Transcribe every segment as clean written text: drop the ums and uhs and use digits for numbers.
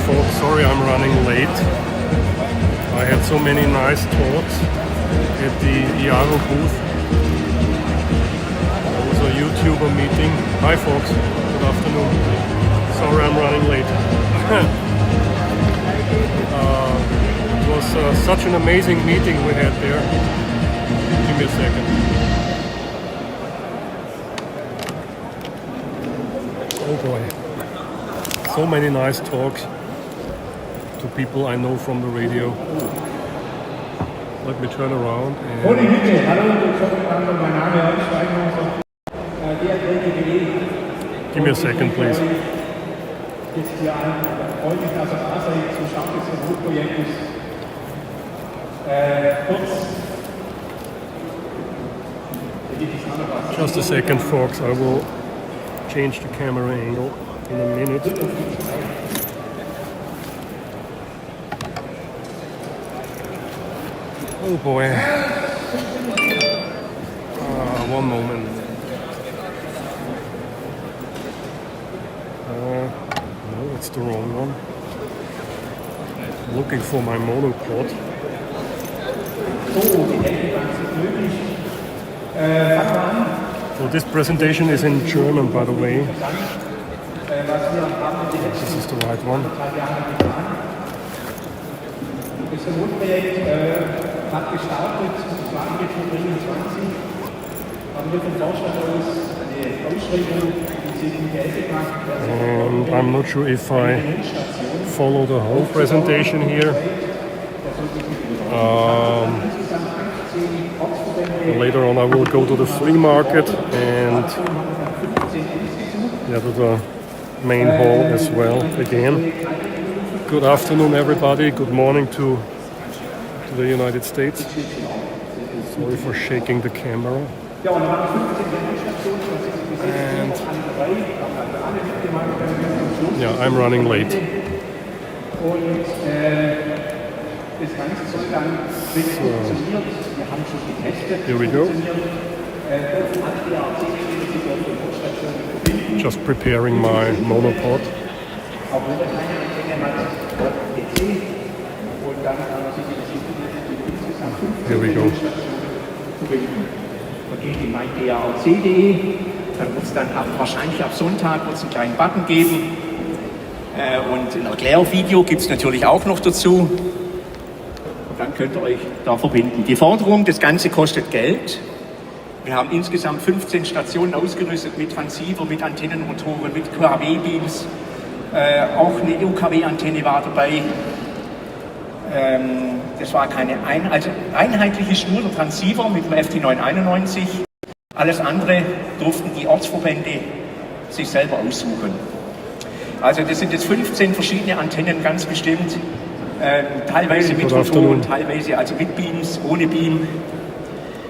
folks, sorry I'm running late. I had so many nice talks at the IARO booth. There was a YouTuber meeting. Hi folks, good afternoon. Sorry I'm running late. It was such an amazing meeting we had there. Give me a second. Oh boy. So many nice talks to people I know from the radio. Let me turn around and... Give me a second, please. Just a second, folks. I will change the camera angle in a minute. Oh boy. One moment. No, that's the wrong one. I'm looking for my monopod. So this presentation is in German, by the way. This is the right one. Das Pilotprojekt hat gestartet, es war Angebot 23, haben wir vom Vorstand aus eine Ausschreibung and I'm not sure if I follow the whole presentation here. Later on I will go to the flea market and to the main hall as well again. Good afternoon everybody, good morning to the United States. Sorry for shaking the camera. And yeah, I'm running late. So, here we go. Just preparing my monopod. Here we go. Die meint dann wird es dann wahrscheinlich ab Sonntag einen kleinen Button geben und ein Erklärvideo gibt es natürlich auch noch dazu. Und dann könnt ihr euch da verbinden. Die Forderung, das Ganze kostet Geld. Wir haben insgesamt 15 Stationen ausgerüstet mit Transceiver, mit Antennenmotoren, mit QAW-Beams. Auch eine UKW-Antenne war dabei. Das war keine einheitliche Schnur der Transceiver mit dem FT991. Alles andere durften die Ortsverbände sich selber aussuchen. Also das sind jetzt 15 verschiedene Antennen ganz bestimmt. Teilweise mit Motoren, teilweise also mit Beams, ohne Beam.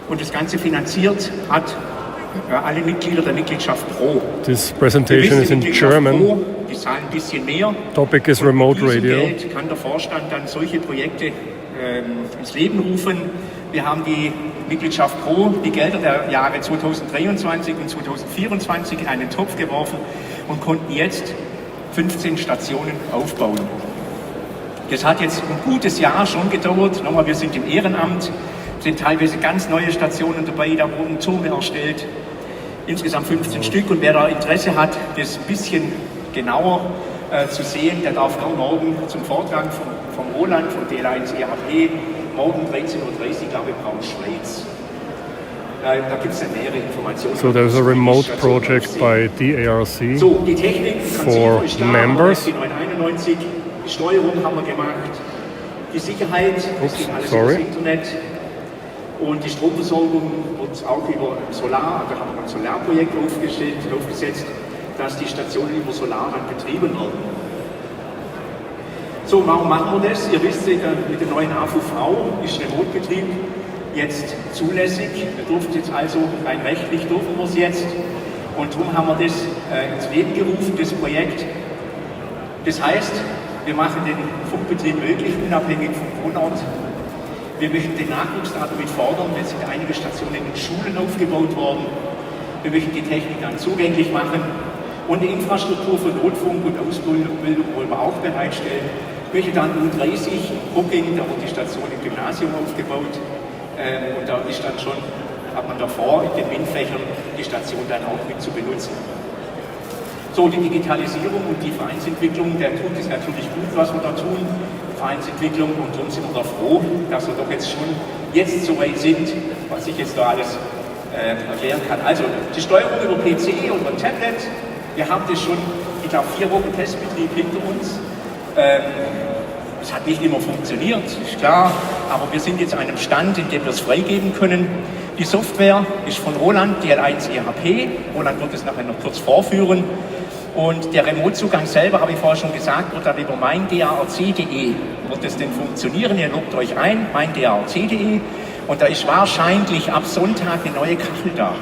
Und das Ganze finanziert hat alle Mitglieder der Mitgliedschaft Pro. This presentation is in German. Pro, die zahlen ein bisschen mehr. Topic is remote radio. Geld kann der Vorstand dann solche Projekte ins Leben rufen. Wir haben die Mitgliedschaft Pro, die Gelder der Jahre 2023 und 2024 in einen Topf geworfen und konnten jetzt 15 Stationen aufbauen. Das hat jetzt ein gutes Jahr schon gedauert. Nochmal, wir sind im Ehrenamt, sind teilweise ganz neue Stationen dabei, da wurden Türme erstellt. Insgesamt 15 Stück und wer da Interesse hat, das ein bisschen genauer zu sehen, der darf auch morgen zum Vortrag vom Roland, von DL1 EHP, morgen 13:30 Uhr, glaube ich, Braunschweiz. Da gibt es dann nähere Informationen. So there's a remote project by DARC so, die Technik for members. Die 991, die Steuerung haben wir gemacht, die Sicherheit, das geht alles über das Internet. Und die Stromversorgung wird auch über Solar, da haben wir ein Solarprojekt aufgesetzt, dass die Stationen über Solar dann betrieben werden. So, warum machen wir das? Ihr wisst, mit dem neuen AVV ist Remote-Betrieb jetzt zulässig. Wir durften jetzt also, rein rechtlich dürfen wir es jetzt. Und darum haben wir das ins Leben gerufen, das Projekt. Das heißt, wir machen den Funkbetrieb möglich, unabhängig vom Wohnort. Wir möchten den Nachwuchs damit fordern. Jetzt sind einige Stationen in Schulen aufgebaut worden. Wir möchten die Technik dann zugänglich machen. Und eine Infrastruktur für Notfunk und Ausbildung wollen wir auch bereitstellen. Welche dann U30 Booking, da wird die Station im Gymnasium aufgebaut. Und da ist dann schon, hat man davor in den MINT-Fächern die Station dann auch mit zu benutzen. So, die Digitalisierung und die Vereinsentwicklung, der tut es natürlich gut, was wir da tun. Vereinsentwicklung, und darum sind wir da froh, dass wir doch jetzt schon so weit sind, was ich jetzt da alles erklären kann. Also die Steuerung über PC oder Tablet, wir haben das schon, ich glaube, 4 Wochen Testbetrieb hinter uns. Es hat nicht immer funktioniert, ist klar, aber wir sind jetzt an einem Stand, in dem wir es freigeben können. Die Software ist von Roland, DL1 EHP. Roland wird es nachher noch kurz vorführen. Und der Remote-Zugang selber, habe ich vorher schon gesagt, wird dann über meindarc.de wird es denn funktionieren. Ihr loggt euch ein, meindarc.de, und da ist wahrscheinlich ab Sonntag eine neue Kachel da.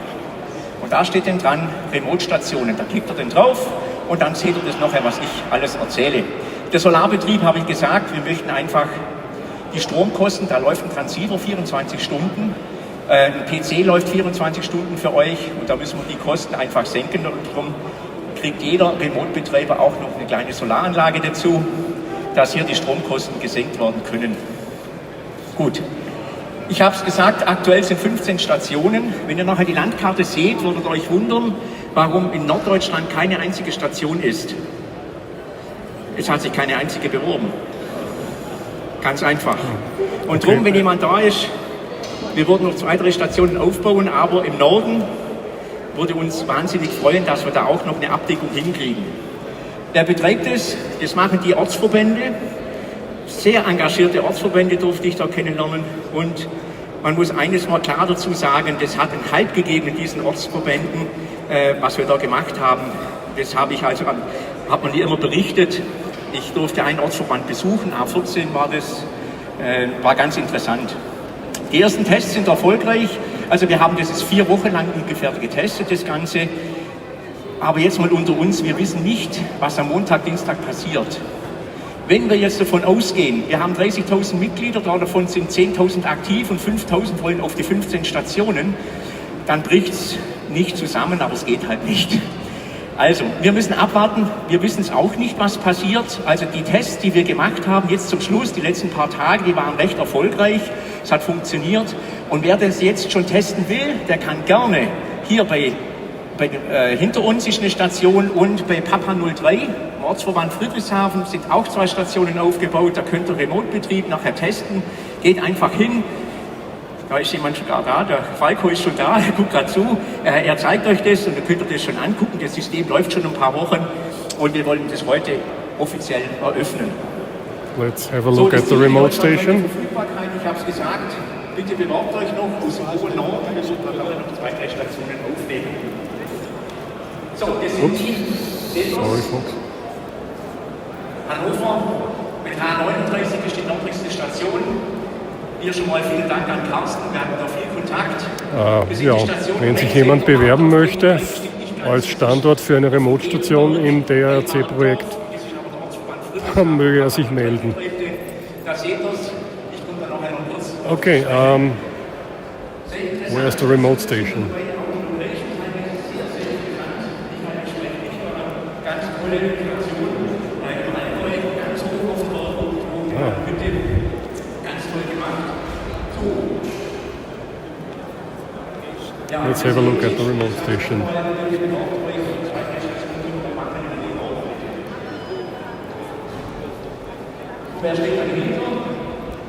Und da steht dann dran, Remote-Stationen. Da klickt ihr dann drauf und dann seht ihr das nachher, was ich alles erzähle. Der Solarbetrieb, habe ich gesagt, wir möchten einfach die Stromkosten, da läuft ein Transceiver 24 Stunden, ein PC läuft 24 Stunden für euch, und da müssen wir die Kosten einfach senken. Und darum kriegt jeder Remote-Betreiber auch noch eine kleine Solaranlage dazu, dass hier die Stromkosten gesenkt werden können. Gut, ich habe es gesagt, aktuell sind 15 Stationen. Wenn ihr nachher die Landkarte seht, würdet ihr euch wundern, warum in Norddeutschland keine einzige Station ist. Es hat sich keine einzige beworben. Ganz einfach. Und darum, wenn jemand da ist, wir würden noch 2, 3 Stationen aufbauen, aber im Norden würde uns wahnsinnig freuen, dass wir da auch noch eine Abdeckung hinkriegen. Wer betreibt es? Das machen die Ortsverbände. Sehr engagierte Ortsverbände durfte ich da kennenlernen. Und man muss eines mal klar dazu sagen, das hat einen Halt gegeben in diesen Ortsverbänden, was wir da gemacht haben. Das hat man hier immer berichtet. Ich durfte einen Ortsverband besuchen, A14 war das, war ganz interessant. Die ersten Tests sind erfolgreich, also wir haben das jetzt 4 Wochen lang ungefähr getestet, das Ganze. Aber jetzt mal unter uns, wir wissen nicht, was am Montag, Dienstag passiert. Wenn wir jetzt davon ausgehen, wir haben 30.000 Mitglieder, davon sind 10.000 aktiv und 5.000 wollen auf die 15 Stationen, dann bricht es nicht zusammen, aber es geht halt nicht. Also, wir müssen abwarten, wir wissen es auch nicht, was passiert. Also die Tests, die wir gemacht haben, jetzt zum Schluss, die letzten paar Tage, die waren recht erfolgreich, es hat funktioniert. Und wer das jetzt schon testen will, der kann gerne hier hinter uns ist eine Station, und bei Papa 03, im Ortsverband Friedrichshafen, sind auch 2 Stationen aufgebaut, da könnt ihr Remote-Betrieb nachher testen, geht einfach hin. Da ist jemand sogar da, der Falco ist schon da, er guckt gerade zu, er zeigt euch das und dann könnt ihr das schon angucken. Das System läuft schon ein paar Wochen und wir wollen das heute offiziell eröffnen. Let's have a look at the remote station. Ich habe es gesagt, bitte bewerbt euch noch aus dem hohen Norden, wir sollten dann noch 2, 3 Stationen aufnehmen. So, das sind die Hannover mit H39 ist die nördlichste Station. Hier schon mal vielen Dank an Carsten, wir hatten da viel Kontakt. Wenn sich jemand bewerben möchte als Standort für eine Remote-Station im DRC-Projekt, dann möge er sich melden. Okay, where's the remote station? Let's have a look at the remote station. Wer steht dahinter?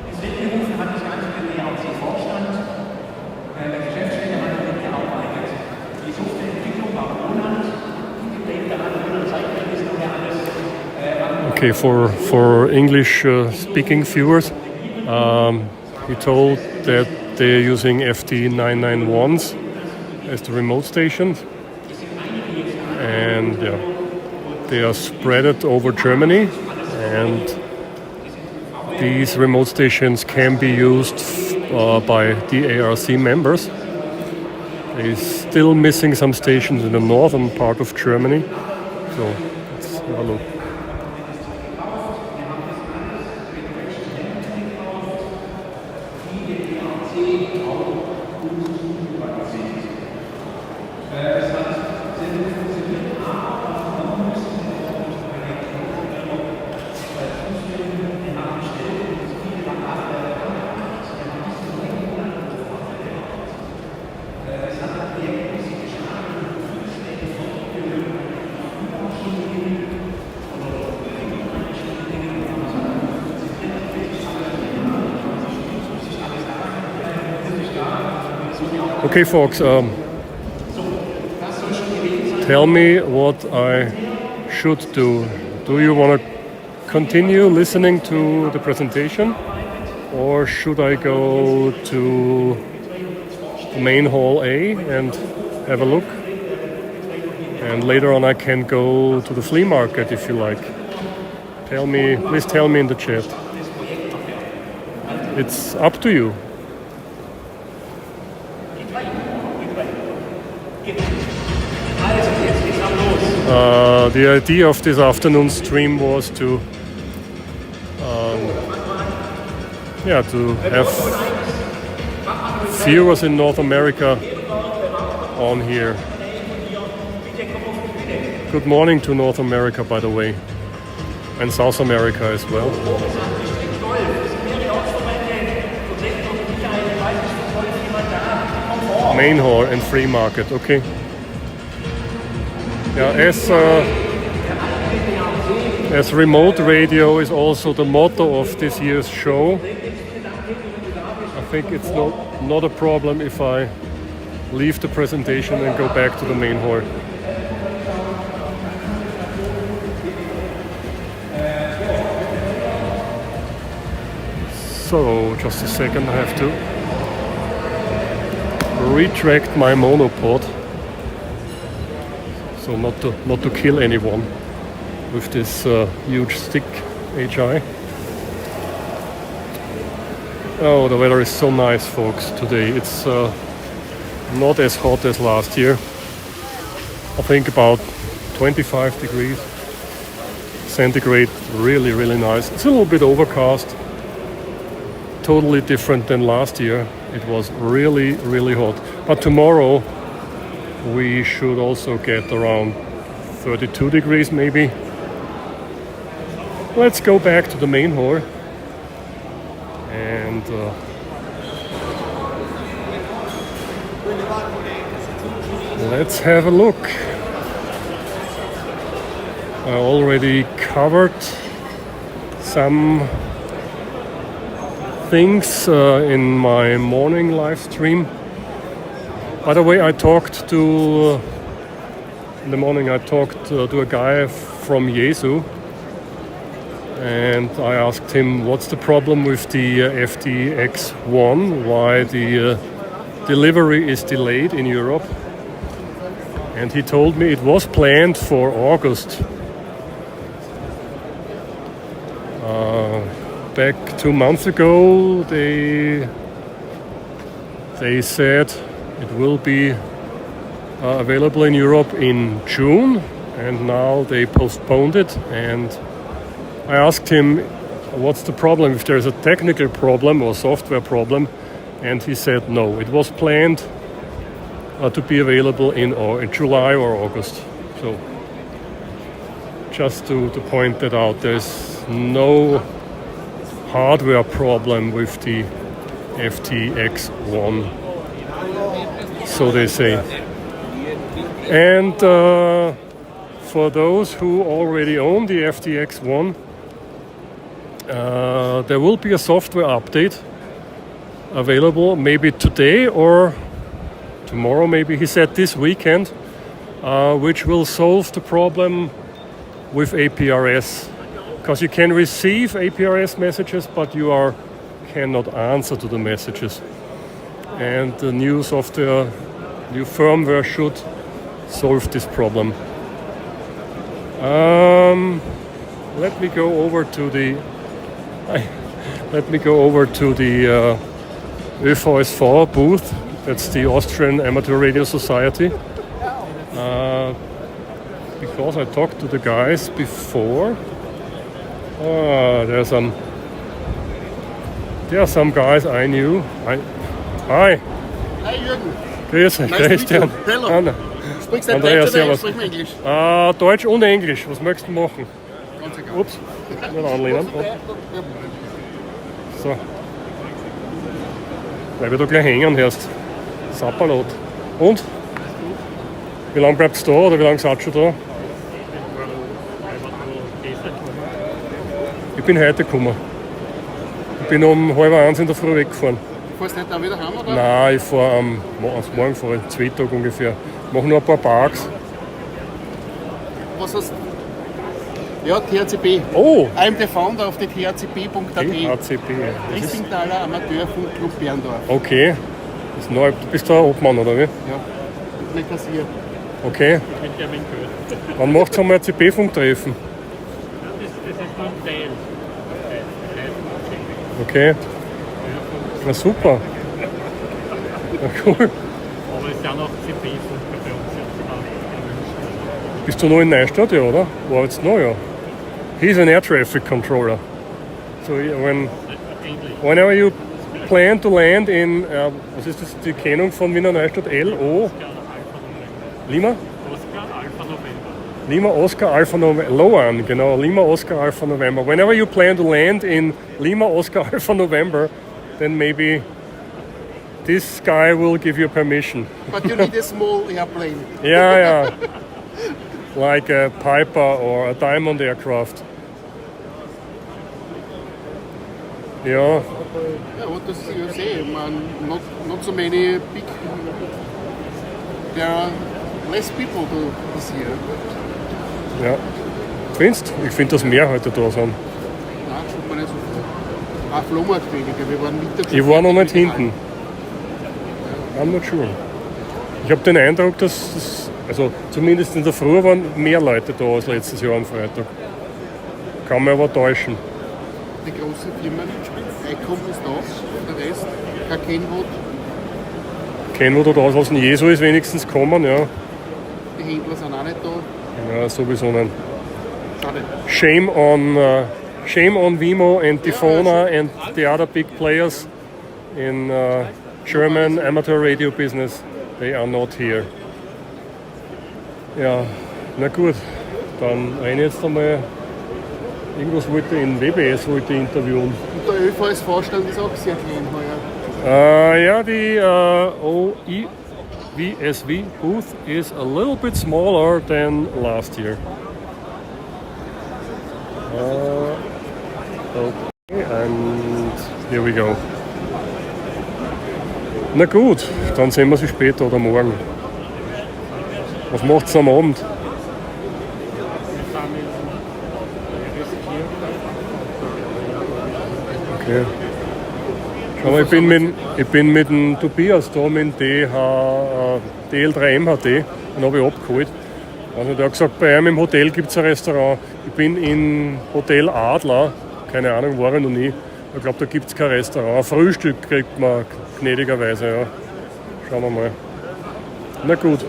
Ins Leben gerufen hat das Ganze der DRC-Vorstand. Der Geschäftsstelle hat mitgearbeitet. Die Softwareentwicklung war Roland. Ich denke, der andere zeigt mir das nachher alles. Okay, for English speaking viewers, he told that they're using FT991s as the remote stations, and they are spread over Germany, and these remote stations can be used by DARC members. They're still missing some stations in the northern part of Germany, so let's have a look. Okay, folks, tell me what I should do. Do you want to continue listening to the presentation, or should I go to the main hall A and have a look? And later on I can go to the flea market if you like. Please tell me in the chat. It's up to you. The idea of this afternoon stream was to have viewers in North America on here. Good morning to North America, by the way, and South America as well. Main hall and free market, okay. Yeah, as remote radio is also the motto of this year's show, I think it's not a problem if I leave the presentation and go back to the main hall. So, just a second, I have to retract my monopod, so not to kill anyone with this huge stick HI. Oh, the weather is so nice, folks, today. It's not as hot as last year. I think about 25 degrees centigrade, really, really nice. It's a little bit overcast, totally different than last year. It was really, really hot. But tomorrow we should also get around 32 degrees maybe. Let's go back to the main hall and let's have a look. I already covered some things in my morning live stream. By the way, in the morning I talked to a guy from Jesu, and I asked him what's the problem with the FTX1, why the delivery is delayed in Europe. And he told me it was planned for August. Back 2 months ago, they said it will be available in Europe in June, and now they postponed it. And I asked him what's the problem, if there's a technical problem or software problem, and he said no, it was planned to be available in July or August. So just to point that out, there's no hardware problem with the FTX1, so they say. And for those who already own the FTX1, there will be a software update available maybe today or tomorrow, maybe he said this weekend, which will solve the problem with APRS. Because you can receive APRS messages, but you cannot answer to the messages. And the new software, new firmware should solve this problem. Let me go over to the ÖVSV booth. That's the Austrian Amateur Radio Society. Because I talked to the guys before. There are some guys I knew. Hi. Hi Jürgen. Grüß dich, Christian. Hello. Sprichst du Deutsch oder sprichst du Englisch? Deutsch und Englisch. Was möchtest du machen? Ganz egal. Ups, nicht anlehnen. So. Bleib da gleich hängen, hörst. Sapperlot. Und? Wie lange bleibst du da oder wie lange seid ihr schon da? Ich bin heute gekommen. Ich bin um 12:30 in der Früh weggefahren. fährst du heute auch wieder heim, oder? Nein, ich fahre morgen fahre ich 2 Tage ungefähr. Mache nur ein paar Parks. Was hast du? Ja, THCP. Oh! I'm the founder of the THCP.at. HCP. Riesingtaler Amateurfunkclub Berndorf. Okay. Das ist neu. Du bist der Obmann, oder wie? Ja, nicht Kassier. Okay. Wann macht es einmal ein CP-Funktreffen? Okay. Na super. Na cool. Aber es ist ja noch CP-Funker bei uns jetzt. Bist du noch in Neustadt, ja, oder? War jetzt noch, ja. He's an air traffic controller. So whenever you plan to land in, was ist das, die Kennung von Wiener Neustadt? LO? Lima? Oscar Alpha November. Lima Oscar Alpha November. Loan, genau. Lima Oscar Alpha November. Whenever you plan to land in Lima Oscar Alpha November, then maybe this guy will give you permission. But you need a small airplane. Yeah. Like a Piper or a Diamond aircraft. Yeah. Yeah, what does you say? Man, not so many big. There are less people this year. Ja. Findest du? Ich finde, dass mehr heute da sind. Nein, schaut man nicht so viel. Auch Flohmarkt weniger. Wir waren mittags. Ich war noch nicht hinten. I'm not sure. Ich habe den Eindruck, dass also zumindest in der Früh waren mehr Leute da als letztes Jahr am Freitag. Kann man aber täuschen. Die großen Firmen, Icom ist da, der Rest, kein Kenwood. Kenwood oder aus dem Jesu ist wenigstens kommen, ja. Die Händler sind auch nicht da. Ja, sowieso nicht. Schade. Shame on Vimo and Tifona and the other big players in German amateur radio business. They are not here. Ja, na gut. Dann rein jetzt einmal. Irgendwas wollte in WBS interviewen. Und der ÖVS-Vorstand ist auch sehr klein heuer. Ja, die OEVSV booth is a little bit smaller than last year. Okay, and here we go. Na gut, dann sehen wir sie später oder morgen. Was macht's am Abend? Okay. Schau mal, ich bin mit dem Tobias da mit dem DL3 MHD, den habe ich abgeholt. Also der hat gesagt, bei einem im Hotel gibt es ein Restaurant. Ich bin in Hotel Adler, keine Ahnung, war ich noch nie. Ich glaube, da gibt es kein Restaurant. Frühstück kriegt man gnädigerweise, ja. Schauen wir mal. Na gut,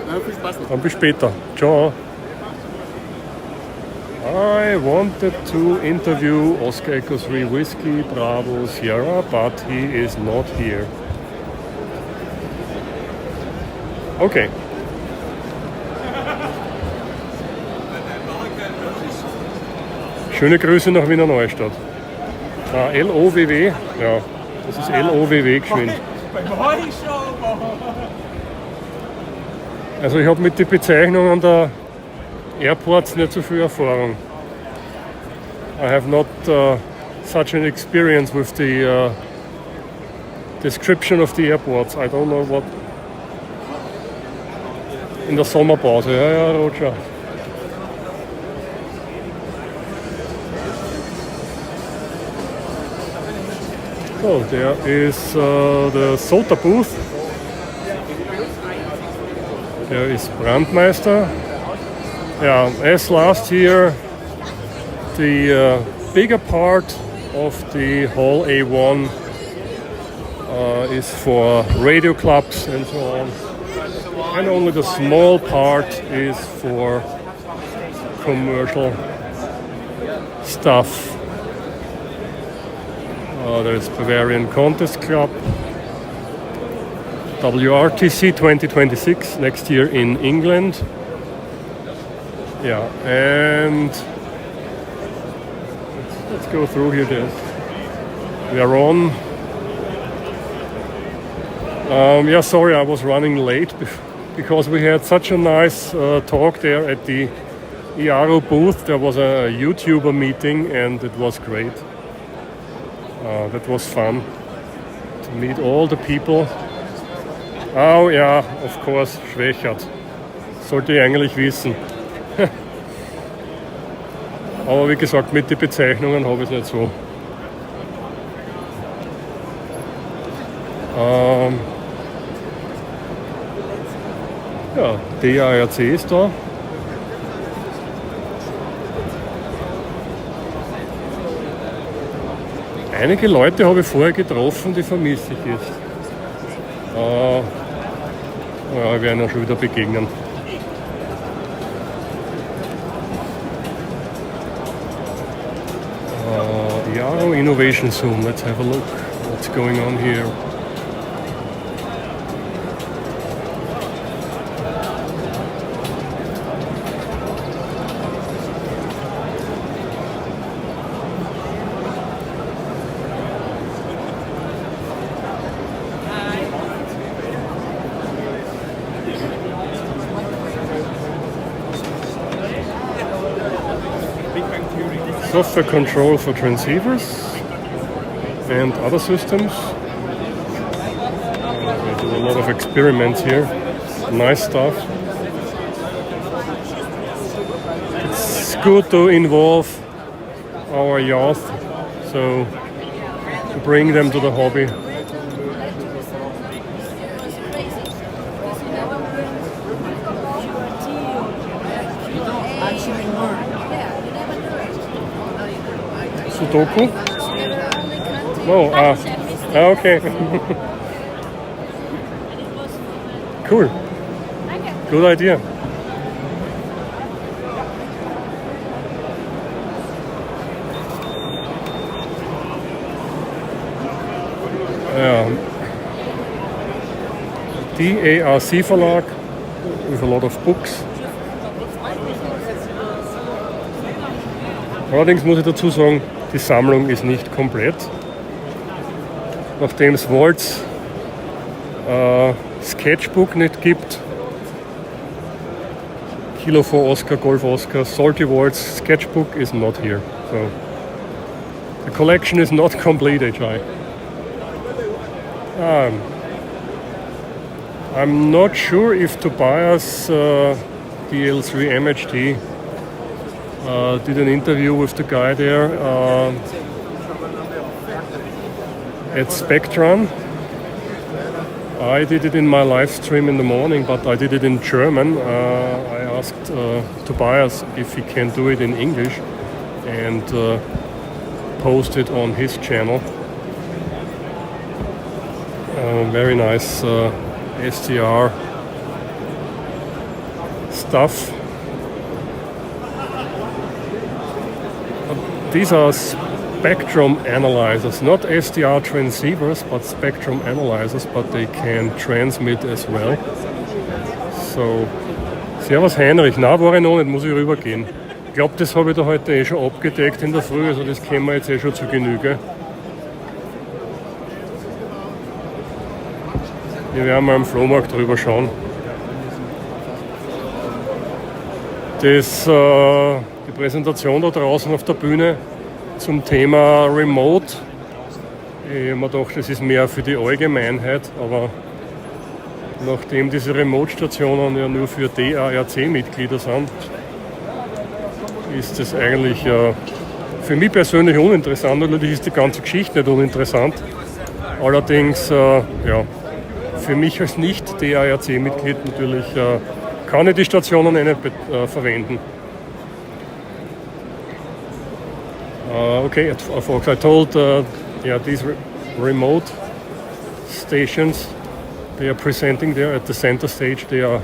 Ja, viel Spaß noch. dann bis später. Ciao. I wanted to interview Oscar Echo 3 Whiskey Bravo Sierra, but he is not here. Okay. Schöne Grüße nach Wiener Neustadt. LOWW, ja, das ist LOWW geschwind. Also ich habe mit den Bezeichnungen der Airports nicht so viel Erfahrung. I have not such an experience with the description of the airports. I don't know what. In der Sommerpause, ja, Roger. So, there is the Sota booth. There is Brandmeister. Yeah, as last year, the bigger part of the Hall A1 is for radio clubs and so on. And only the small part is for commercial stuff. There's Bavarian Contest Club, WRTC 2026 next year in England. Yeah, and let's go through here. We are on. Yeah, sorry, I was running late because we had such a nice talk there at the IARO booth. There was a YouTuber meeting and it was great. That was fun to meet all the people. Oh ja, of course, Schwächert. Sollte ich eigentlich wissen. Aber wie gesagt, mit den Bezeichnungen habe ich es nicht so. Ja, DARC ist da. Einige Leute habe ich vorher getroffen, die vermisse ich jetzt. Ja, wir werden ja schon wieder begegnen. Yaro Innovation Zoom. Let's have a look. What's going on here? Software control for transceivers and other systems. We do a lot of experiments here. Nice stuff. It's good to involve our youth, so to bring them to the hobby. Sudoku? Oh, okay. Cool. Good idea. DARC Verlag with a lot of books. Allerdings muss ich dazu sagen, die Sammlung ist nicht komplett. Nachdem es Waltz Sketchbook nicht gibt, Kilo for Oscar, Golf Oscar, Salty Waltz Sketchbook is not here. So the collection is not complete, HI. I'm not sure if Tobias DL3 MHD did an interview with the guy there at Spectrum. I did it in my live stream in the morning, but I did it in German. I asked Tobias if he can do it in English and post it on his channel. Very nice SDR stuff. These are spectrum analyzers, not SDR transceivers, but spectrum analyzers, but they can transmit as well. So, servus Heinrich, na war ich noch nicht, muss ich rübergehen. Ich glaube, das habe ich da heute eh schon abgedeckt in der Früh, also das kennen wir jetzt eh schon zu Genüge. Wir werden mal am Flohmarkt drüber schauen. Die Präsentation da draußen auf der Bühne zum Thema Remote. Ich habe mir gedacht, das ist mehr für die Allgemeinheit, aber nachdem diese Remote-Stationen ja nur für DARC-Mitglieder sind, ist das eigentlich für mich persönlich uninteressant. Natürlich ist die ganze Geschichte nicht uninteressant. Allerdings, für mich als Nicht-DARC-Mitglied natürlich kann ich die Stationen nicht verwenden. Okay, folks, I told these remote stations, they are presenting there at the center stage. They are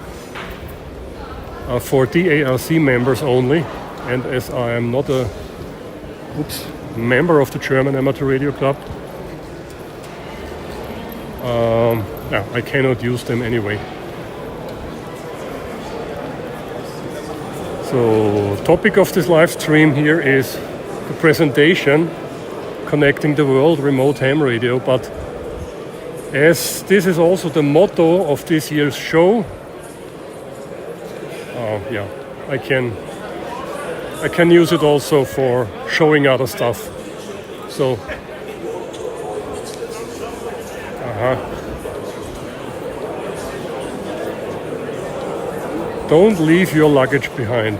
for DARC members only, and as I am not a member of the German Amateur Radio Club, I cannot use them anyway. So, topic of this live stream here is the presentation connecting the world, remote ham radio, but as this is also the motto of this year's show, I can use it also for showing other stuff. So Aha. Don't leave your luggage behind.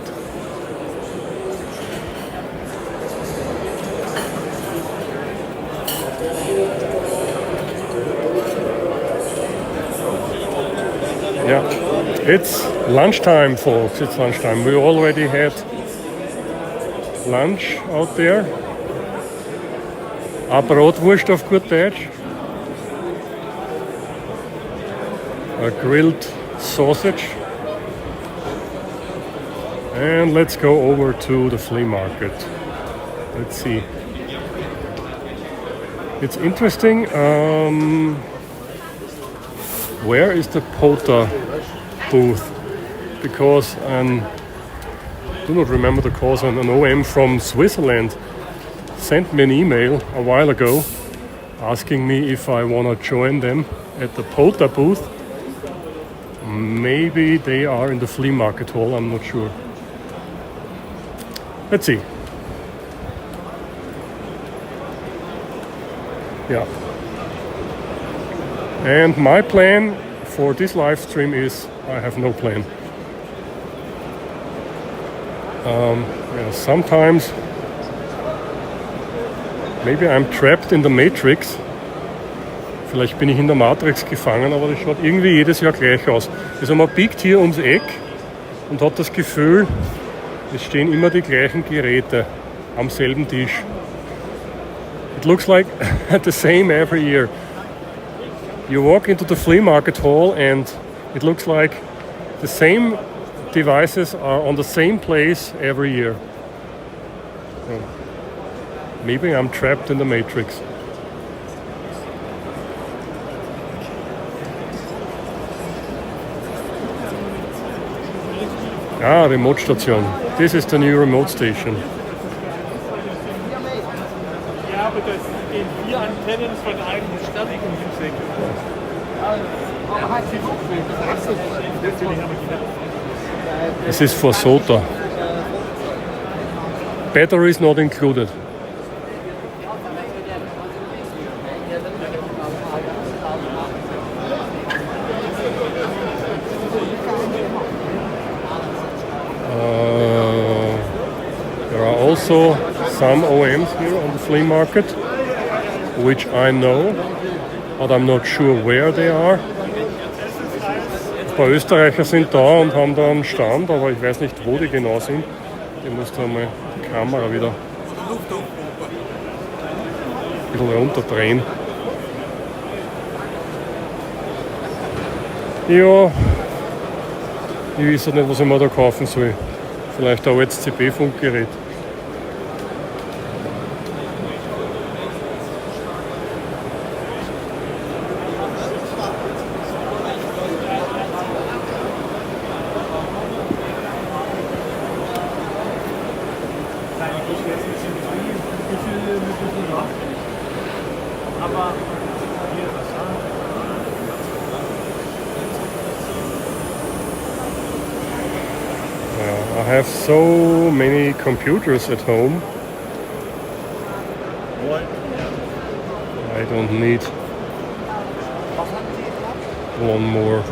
Yeah, it's lunchtime, folks. It's lunchtime. We already had lunch out there. A Brotwurst auf gut Deutsch. A grilled sausage. And let's go over to the flea market. Let's see. It's interesting. Where is the POTA booth? Because I do not remember the cause. An OM from Switzerland sent me an email a while ago asking me if I want to join them at the POTA booth. Maybe they are in the flea market hall, I'm not sure. Let's see. Yeah. And my plan for this live stream is I have no plan. Sometimes maybe I'm trapped in the Matrix. Vielleicht bin ich in der Matrix gefangen, aber das schaut irgendwie jedes Jahr gleich aus. Also man biegt hier ums Eck und hat das Gefühl, es stehen immer die gleichen Geräte am selben Tisch. It looks like the same every year. You walk into the flea market hall and it looks like the same devices are on the same place every year. Maybe I'm trapped in the Matrix. Ah, remote station. This is the new remote station. Ja, aber das sind 4 Antennen von einem fertigen Musik. This is for SOTA. Battery is not included. There are also some OMs here on the flea market, which I know, but I'm not sure where they are. Ein paar Österreicher sind da und haben da einen Stand, aber ich weiß nicht, wo die genau sind. Ich muss da mal die Kamera wieder ein bisschen runterdrehen. Ja, ich weiß nicht, was ich mir da kaufen soll. Vielleicht ein altes CB-Funkgerät. I have so many computers at home. I don't need one more.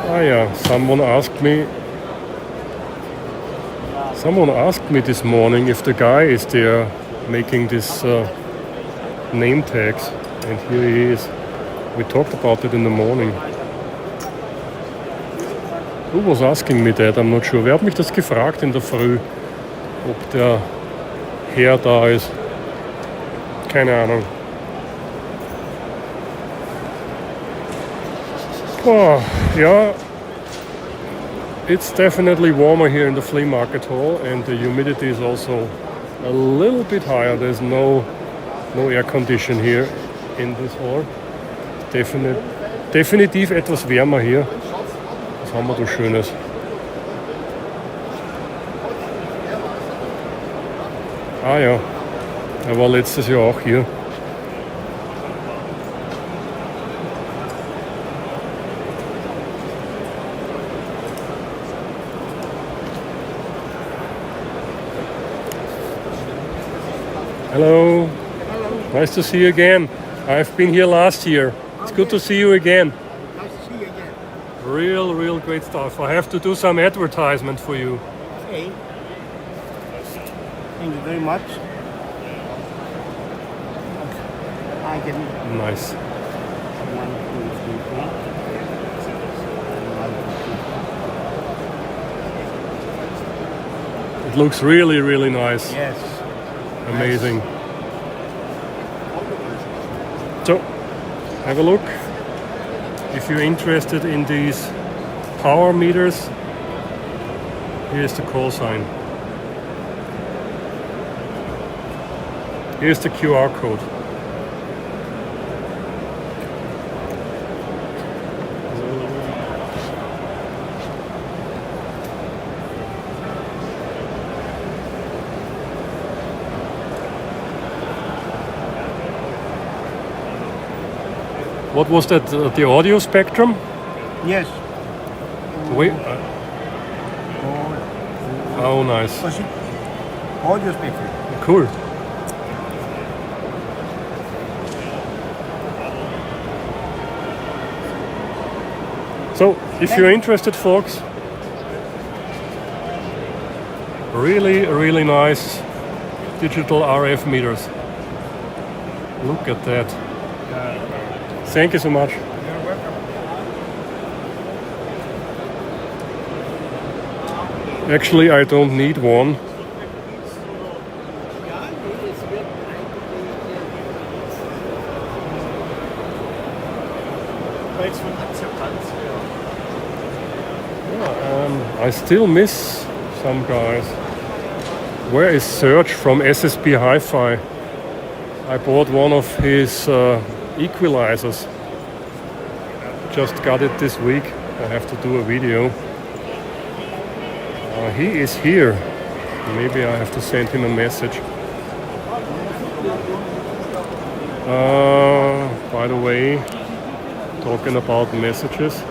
Ah yeah, someone asked me this morning if the guy is there making this name tags, and here he is. We talked about it in the morning. Who was asking me that? I'm not sure. Wer hat mich das gefragt in der Früh? Ob der Herr da ist? Keine Ahnung. Oh, yeah. It's definitely warmer here in the flea market hall, and the humidity is also a little bit higher. There's no air condition here in this hall. Definitiv etwas wärmer hier. Was haben wir da Schönes? Ah ja, er war letztes Jahr auch hier. Hello. Nice to see you again. I've been here last year. It's good to see you again. Nice to see you again. Real great stuff. I have to do some advertisement for you. Okay. Thank you very much. I can. Nice. 1, 2, 3, 4. It looks really nice. Yes. Amazing. So, have a look. If you're interested in these power meters, here's the call sign. Here's the QR code. What was that? The audio spectrum? Yes. Wait. Oh, nice. Audio spectrum. Cool. So, if you're interested, folks, really nice digital RF meters. Look at that. Thank you so much. Actually, I don't need one. I still miss some guys. Where is Serge from SSB Hi-Fi? I bought one of his equalizers. Just got it this week. I have to do a video. He is here. Maybe I have to send him a message. By the way, talking about messages.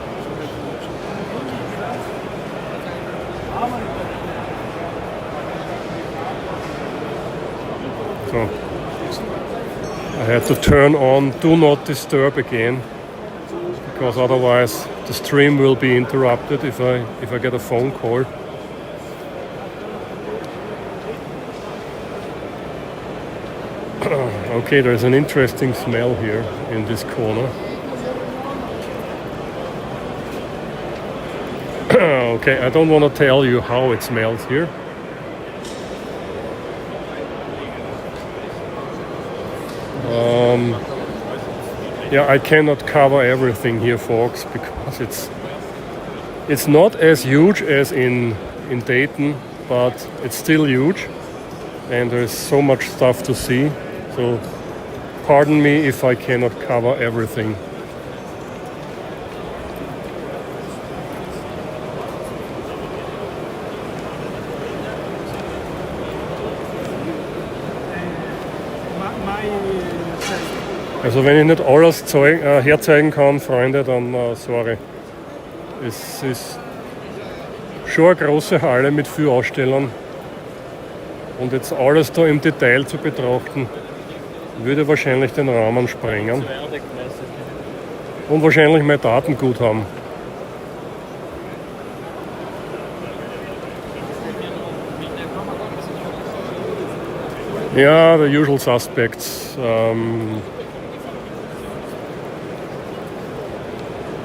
So I have to turn on Do Not Disturb again, because otherwise the stream will be interrupted if I get a phone call. Okay, there's an interesting smell here in this corner. Okay, I don't want to tell you how it smells here. Yeah, I cannot cover everything here, folks, because it's not as huge as in Dayton, but it's still huge, and there's so much stuff to see. So, pardon me if I cannot cover everything. Also wenn ich nicht alles herzeigen kann, Freunde, dann sorry. Es ist schon eine große Halle mit vielen Ausstellern. Und jetzt alles da im Detail zu betrachten, würde wahrscheinlich den Rahmen sprengen. Und wahrscheinlich mein Datengut haben. Yeah, the usual suspects.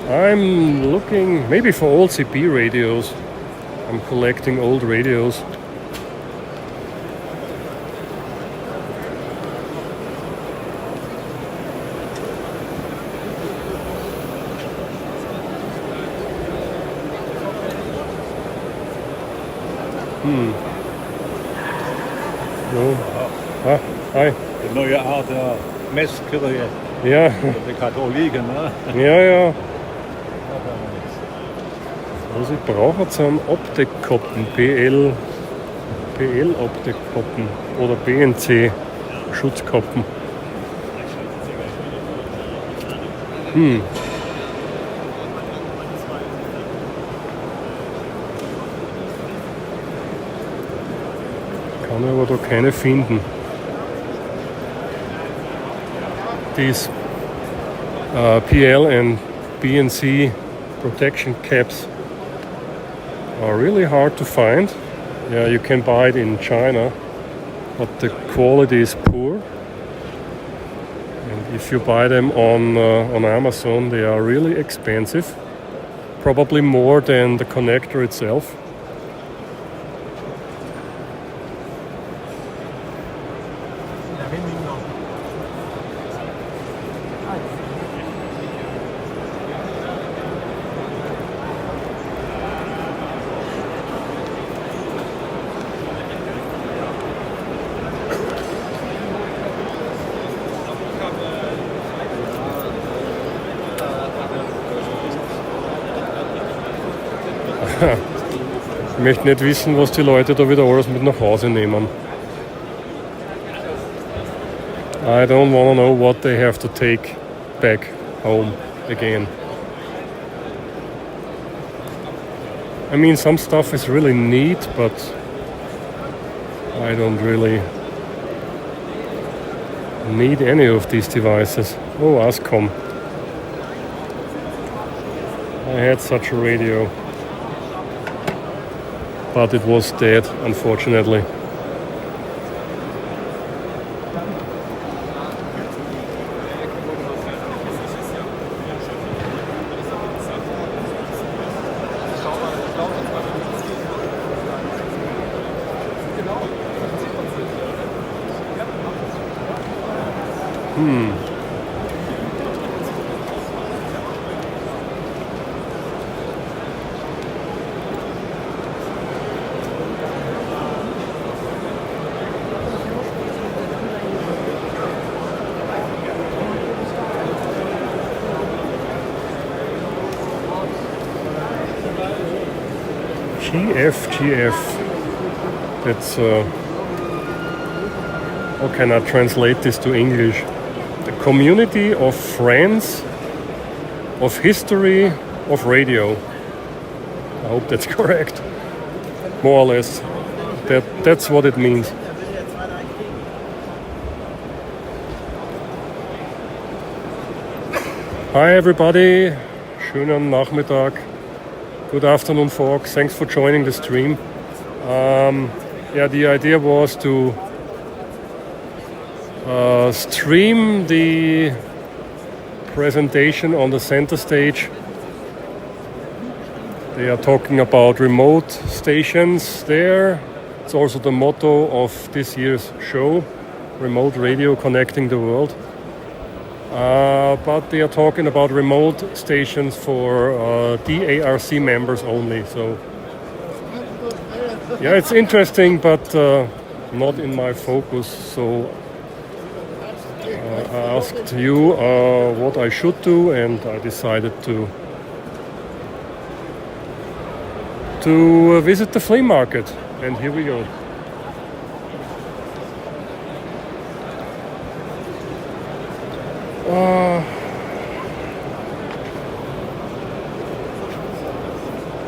I'm looking maybe for old CB radios. I'm collecting old radios. No. Ah, hi. Die neue Art der Messgerät, Ja, die Katholiken, ne? ja. Was ich brauche, sind Optikkoppen, PL-Optikkoppen oder BNC-Schutzkoppen. Kann aber da keine finden. these PL and BNC protection caps are really hard to find. Yeah, you can buy it in China, but the quality is poor. And if you buy them on Amazon, they are really expensive, probably more than the connector itself. Ich möchte nicht wissen, was die Leute da wieder alles mit nach Hause nehmen. I don't want to know what they have to take back home again. I mean, some stuff is really neat, but I don't really need any of these devices. Oh, Ascom. I had such a radio, but it was dead, unfortunately. GF. That's how can I translate this to English? The community of friends of history of radio. I hope that's correct. More or less. That's what it means. Hi everybody. Schönen Nachmittag. Good afternoon, folks. Thanks for joining the stream. The idea was to stream the presentation on the center stage. They are talking about remote stations there. It's also the motto of this year's show, Remote Radio Connecting the World. But they are talking about remote stations for DARC members only. So, yeah, it's interesting, but not in my focus. So, I asked you what I should do, and I decided to visit the flea market. And here we go.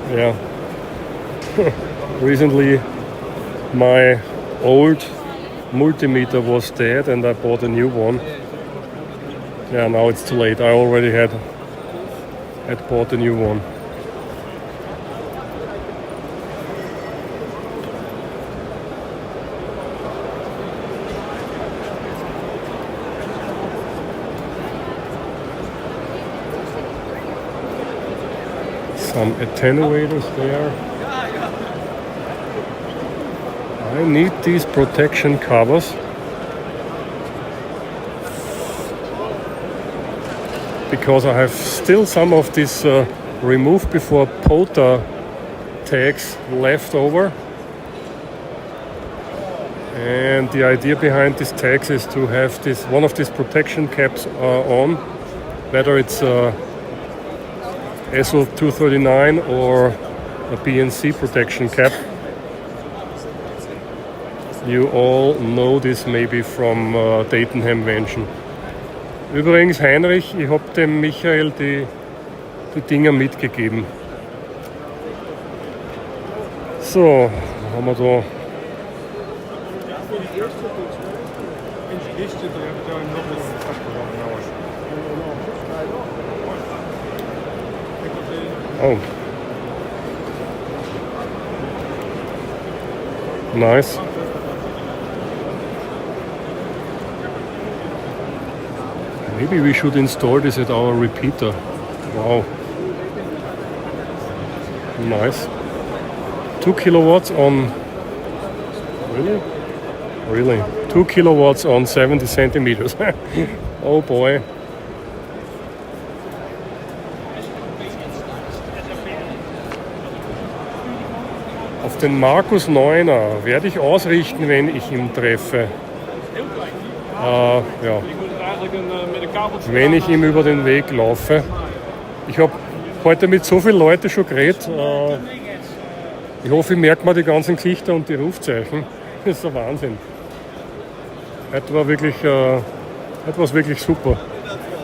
Yeah. Recently my old multimeter was dead and I bought a new one. Yeah, now it's too late. I already had bought a new one. Some attenuators there. I need these protection covers because I have still some of these remove before POTA tags left over. And the idea behind these tags is to have one of these protection caps on, whether it's SO239 or a BNC protection cap. You all know this maybe from Dayton Hamvention. Übrigens, Heinrich, ich habe dem Michael die Dinger mitgegeben. So, was haben wir da? Oh. Nice. Maybe we should install this at our repeater. Wow. Nice. 2 kilowatts on... Really? Really? 2 kilowatts on 70 centimeters. Oh boy. Auf den Markus Neuner werde ich ausrichten, wenn ich ihn treffe. Ja. Wenn ich ihm über den Weg laufe. Ich habe heute mit so vielen Leuten schon geredet. Ich hoffe, ich merke mir die ganzen Gesichter und die Rufzeichen. Das ist ein Wahnsinn. Heute war wirklich, etwas wirklich super.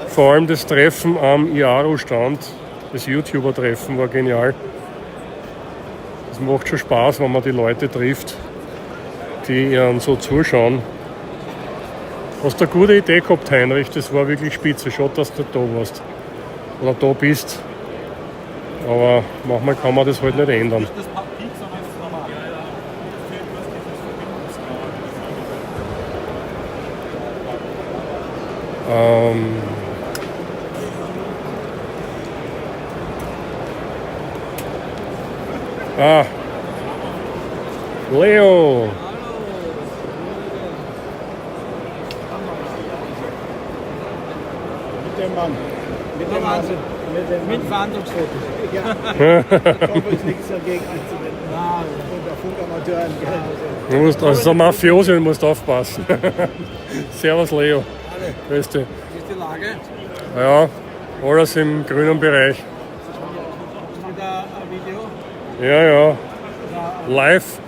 Vor allem das Treffen am IARO-Stand, das YouTuber-Treffen war genial. Es macht schon Spaß, wenn man die Leute trifft, die ihnen so zuschauen. Hast du eine gute Idee gehabt, Heinrich? Das war wirklich spitze. Schade, dass du da warst. Oder da bist. Aber manchmal kann man das halt nicht ändern. Leo! Mit dem Mann. Mit Verhandlungsfotos. Ja. Ich hoffe, es ist nichts dagegen einzuwenden. Und der Funkamateur ein Geld. Du musst, also Mafiosi, du musst aufpassen. Servus Leo. Grüß dich. Wie ist die Lage? Ja, alles im grünen Bereich. Wieder ein Video? Ja, ja. Live.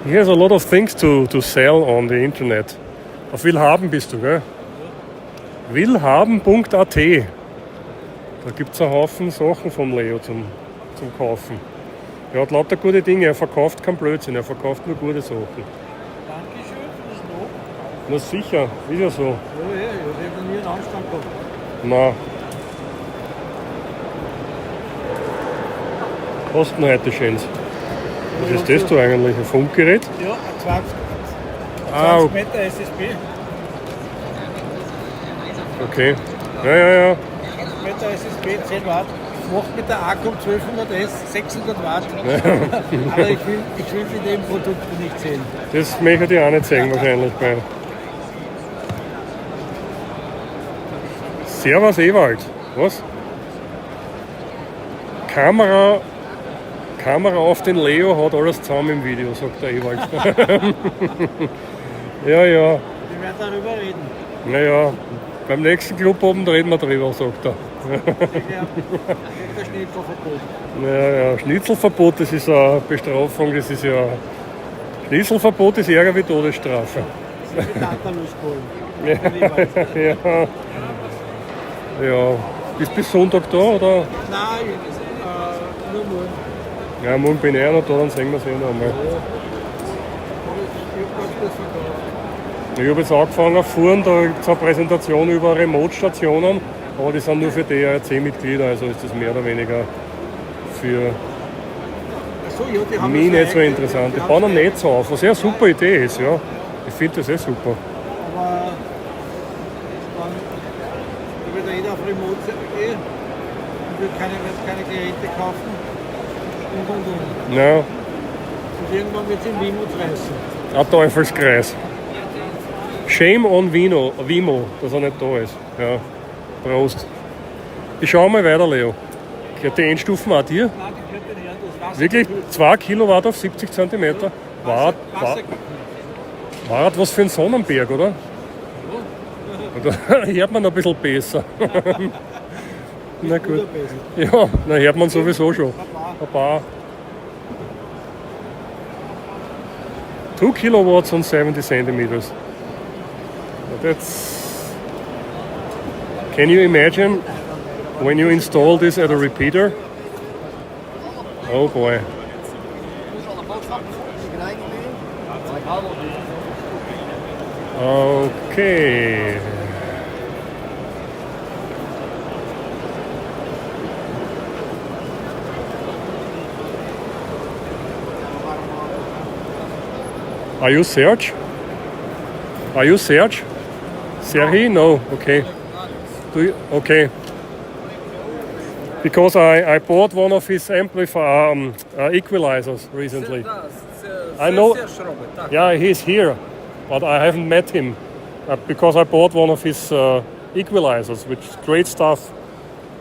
He has a lot of things to sell on the internet. Auf Willhaben bist du, gell? Willhaben.at. Da gibt es einen Haufen Sachen von Leo zum Kaufen. Er hat lauter gute Dinge, er verkauft keinen Blödsinn, er verkauft nur gute Sachen. Dankeschön für das Lob. Na sicher, wieder so. Ja, ich habe noch nie einen Anstand gehabt. Na. Was denn heute Schönes? Was ist das da eigentlich? Ein Funkgerät? Ja, ein 20 okay. Meter SSB. Okay. Ja. 20 Meter SSB, 10 Watt. Macht mit der Akku 1200S 600 Watt. Aber ich will die Nebenprodukte nicht sehen. Das möchte ich auch nicht sehen wahrscheinlich. Bei Servus Ewald. Was? Kamera auf den Leo hat alles zusammen im Video, sagt der Ewald. Ja. Wir werden darüber reden. Naja, beim nächsten Club oben reden wir drüber, sagt er. Der Schnitzelverbot. Ja, Schnitzelverbot, das ist eine Bestrafung, das ist ja... Schnitzelverbot ist ärger wie Todesstrafe. Das ist mit Tantaluskolben. Ja. Bist du bis Sonntag da, oder? Nein, nur morgen. Ja, morgen bin ich auch noch da, dann sehen wir es eh noch einmal. Ich habe jetzt angefangen auf Fahren, da gibt es eine Präsentation über Remote-Stationen, aber die sind nur für DRC-Mitglieder, also ist das mehr oder weniger für mich nicht so interessant. Die bauen ein Netz auf, was ja eine super Idee ist, ja. Ich finde das super. Aber dann wird jeder auf Remote gehen und wird keine Geräte kaufen. Und. Ja. Und irgendwann wird es in Wimo reißen. Ein Teufelskreis. Shame on Wimo, dass er nicht da ist. Ja. Prost. Ich schau mal weiter, Leo. Gehört die Endstufen auch dir? Nein, die könnte nicht. Das Wasser Wirklich? 2 Kilowatt auf 70 cm? War was für ein Sonnenberg, oder? Oder hört man noch ein bisschen besser. Na gut. Ja, na hört man sowieso schon. Ein paar. 2 kilowatts on 70 centimeters. That's... Can you imagine when you install this at a repeater? Oh boy. Okay. Are you Serge? Are you Serge? Serhi? No. Okay. Okay. Because I bought one of his equalizers recently. I know. Yeah, he's here, but I haven't met him because I bought one of his equalizers, which is great stuff.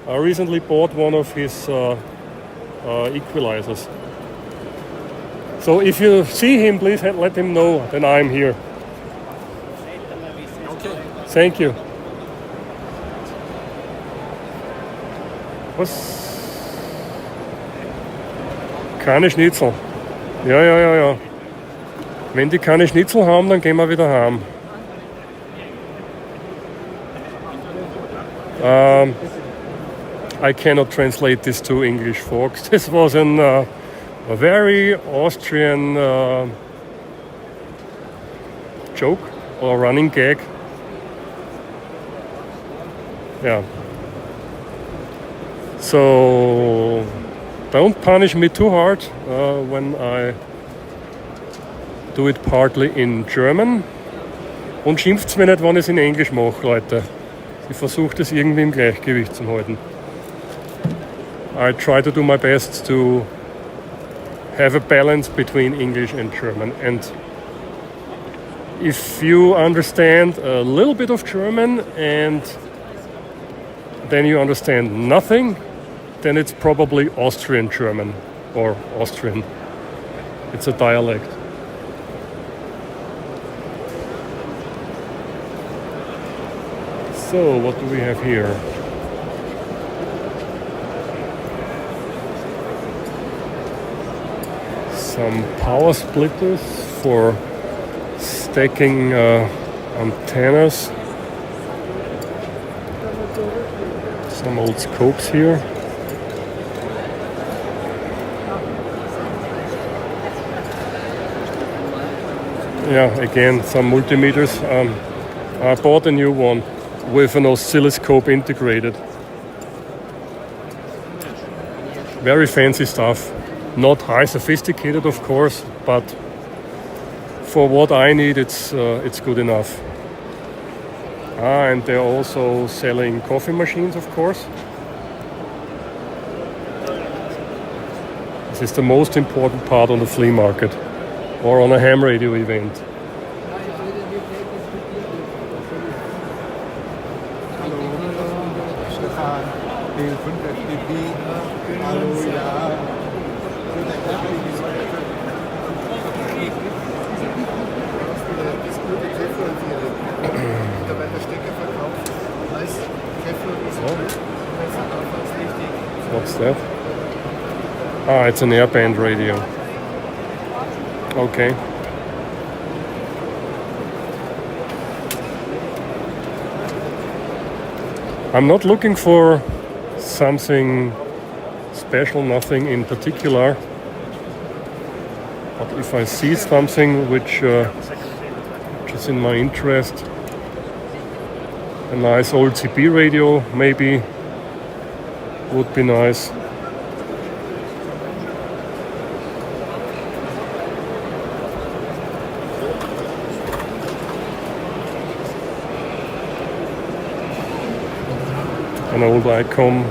I recently bought one of his equalizers. So if you see him, please let him know that I'm here. Okay. Thank you. Was? Keine Schnitzel. Ja. Wenn die keine Schnitzel haben, dann gehen wir wieder heim. I cannot translate this to English, folks. This was a very Austrian joke or running gag. Yeah. So don't punish me too hard when I do it partly in German. Und schimpft's mir nicht, wenn ich es in Englisch mache, Leute. Ich versuche das irgendwie im Gleichgewicht zu halten. I try to do my best to have a balance between English and German. And if you understand a little bit of German and then you understand nothing, then it's probably Austrian German or Austrian. It's a dialect. So, what do we have here? Some power splitters for stacking antennas. Some old scopes here. Yeah, again, some multimeters. I bought a new one with an oscilloscope integrated. Very fancy stuff. Not high sophisticated, of course, but for what I need, it's good enough. And they're also selling coffee machines, of course. This is the most important part on the flea market or on a ham radio event. What's that? Ah, it's an airband radio. Okay. I'm not looking for something special, nothing in particular. But if I see something which is in my interest, a nice old CB radio maybe would be nice. An old ICOM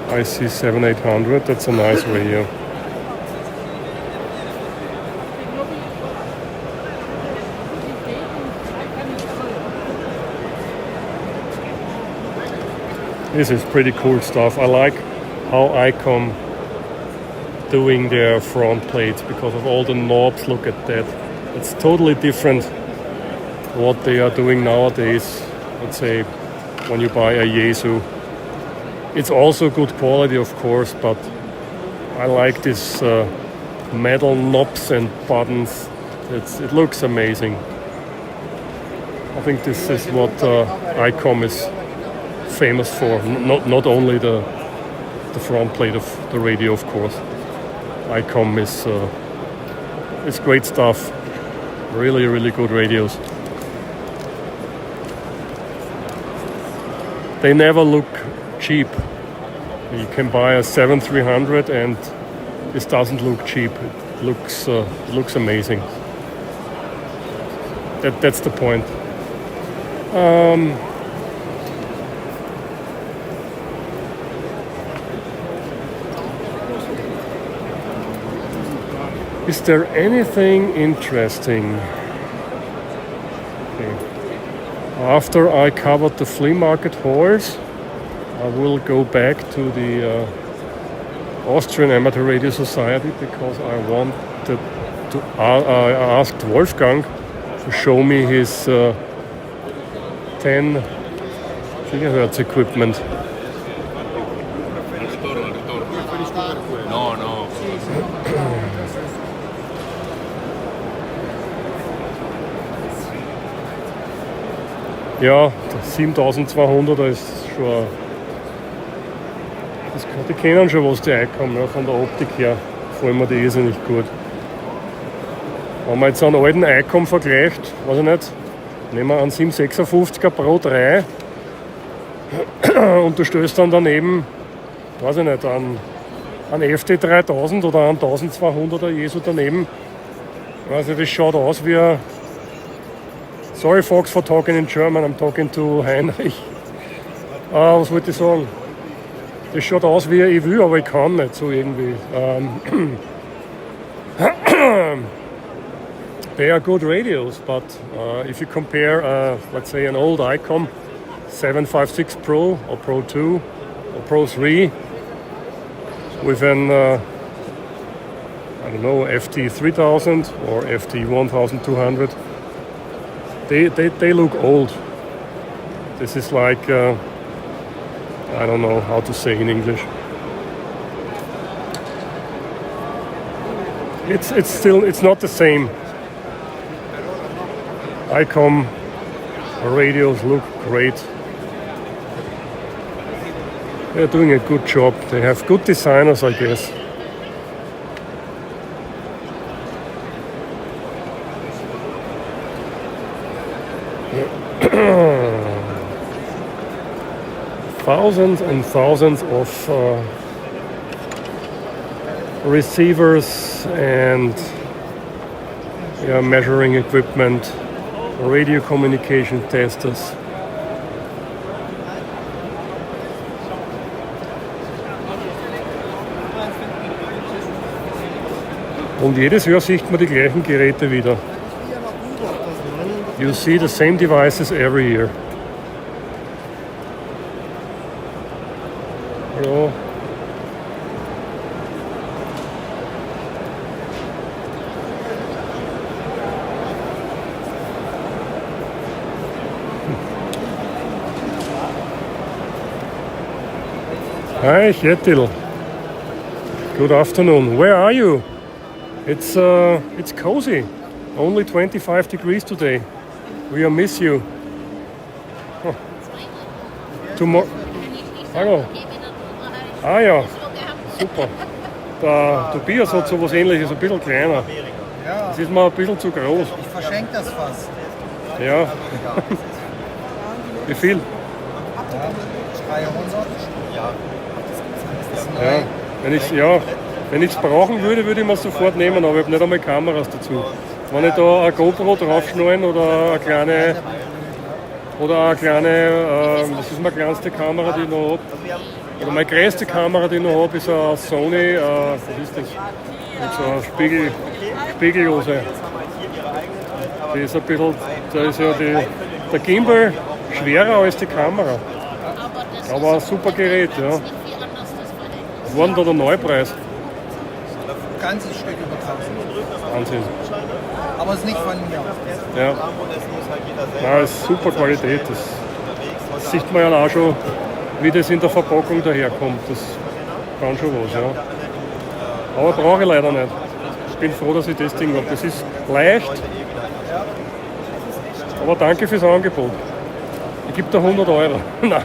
IC7800, that's a nice radio. This is pretty cool stuff. I like how ICOM doing their front plates because of all the knobs. Look at that. It's totally different what they are doing nowadays. Let's say when you buy a Yaesu. It's also good quality, of course, but I like this metal knobs and buttons. It looks amazing. I think this is what ICOM is famous for. Not only the front plate of the radio, of course. ICOM is great stuff. Really, really good radios. they never look cheap. You can buy a 7300 and this doesn't look cheap. It looks amazing. That's the point. Is there anything interesting? Okay. After I covered the flea market halls, I will go back to the Austrian Amateur Radio Society because I wanted to. I asked Wolfgang to show me his 10 gigahertz equipment. No. Ja, der 7200er ist schon. Die kennen schon, was die einkommen, ja, von der Optik her. Gefallen mir die irrsinnig gut. Wenn man jetzt einen alten Icom vergleicht, weiß ich nicht, nehmen wir einen 756er Pro 3 und du stößt dann daneben, weiß ich nicht, einen FT 3000 oder einen 1200er Jesu daneben. Also das schaut aus wie ein. Sorry folks for talking in German, I'm talking to Heinrich. Was wollte ich sagen? Das schaut aus wie ich will, aber ich kann nicht so irgendwie. They are good radios, but if you compare, let's say, an old Icom 756 Pro or Pro 2 or Pro 3 with an, I don't know, FT 3000 or FT 1200, they look old. This is like, I don't know how to say in English. It's not the same. Icom radios look great. They're doing a good job. They have good designers, I guess. Thousands and thousands of receivers and measuring equipment, radio communication testers. Und jedes Jahr sieht man die gleichen Geräte wieder. You see the same devices every year. Ja. Hi, Kjetil. Good afternoon. Where are you? It's cozy. Only 25 degrees today. We'll miss you. Oh. Tomorrow. Hallo. Ah ja, super. Der Tobias hat so was Ähnliches, ein bisschen kleiner. Das ist mir ein bisschen zu groß. Ich verschenke das fast. Ja. Wie viel? 300. Ja. Wenn ich es brauchen würde, würde ich mir sofort nehmen, aber ich habe nicht einmal Kameras dazu. Wenn ich da eine GoPro draufschneiden oder eine kleine, das ist meine kleinste Kamera, die ich noch habe. Oder meine größte Kamera, die ich noch habe, ist eine Sony, was ist das? Mit so einer Spiegellose. Die ist ein bisschen, da ist ja der Gimbal schwerer als die Kamera. Aber ein super Gerät, ja. Was war denn da der Neupreis? Ganzes Stück über 1000. Wahnsinn. Aber es ist nicht von mir. Ja. Nein, es ist super Qualität. Das sieht man ja auch schon, wie das in der Verpackung daherkommt. Das kann schon was, ja. Aber brauche ich leider nicht. Ich bin froh, dass ich das Ding habe. Das ist leicht. Aber danke fürs Angebot. Ich gebe dir 100 Euro. Nein,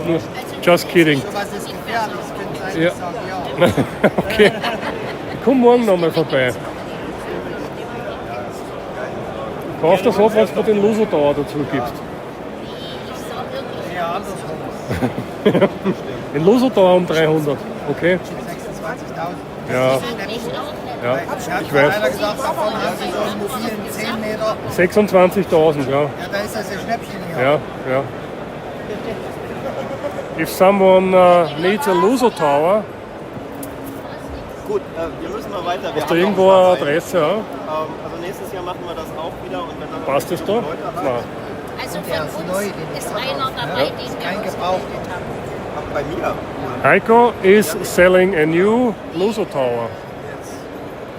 nur just kidding. Was ist gefährlich? Es könnte sein, ich sage ja. Okay. Komm morgen nochmal vorbei. Kauf das ab, wenn du den Loser Tower dazu gibst. Ja, andersrum. In Lusotau um 300, okay? 26.000. Ja, ja, ich weiß. Einer gesagt, davon haben sie so einen mobilen 10 Meter. 26.000, ja. Ja, da ist das ihr Schnäppchen hier. Ja, ja. If someone needs a Luso Tower, Gut, wir müssen mal weiter. Wir hast du haben irgendwo noch eine ein paar Adresse? Ja? Also nächstes Jahr machen wir das auch wieder und wenn dann Passt das da? Leute Nein. Also Der von ist uns neu, den ist wir einer verkaufen, dabei, ja. den Ist wir kein Gebrauch. ausgebildet haben. Ach, bei mir. Heiko is selling a new Luso Tower.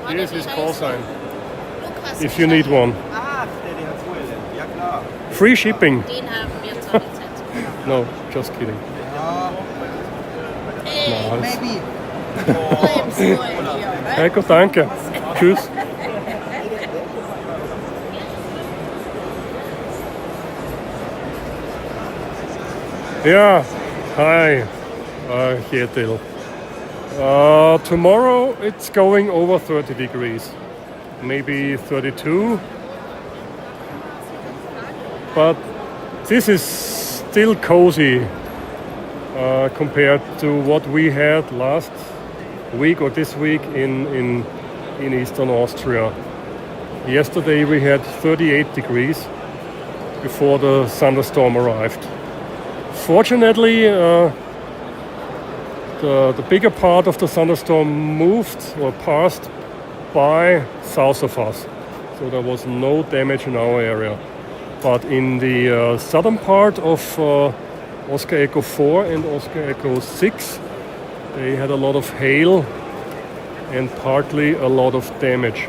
Warte, Here's wie his heißt call der? sign. Lukas If you need one. Ach, der hat Zuhälter. Ja klar. Free shipping. Den haben wir zur Lizenz. No, just kidding. Nice. Maybe. Heiko, danke. Tschüss. Yeah, hi, Kjetil. Tomorrow it's going over 30 degrees, maybe 32. But this is still cozy compared to what we had last week or this week in eastern Austria. Yesterday we had 38 degrees before the thunderstorm arrived. Fortunately, the bigger part of the thunderstorm moved or passed by south of us, so there was no damage in our area. But in the southern part of Oscar Echo 4 and Oscar Echo 6, they had a lot of hail and partly a lot of damage.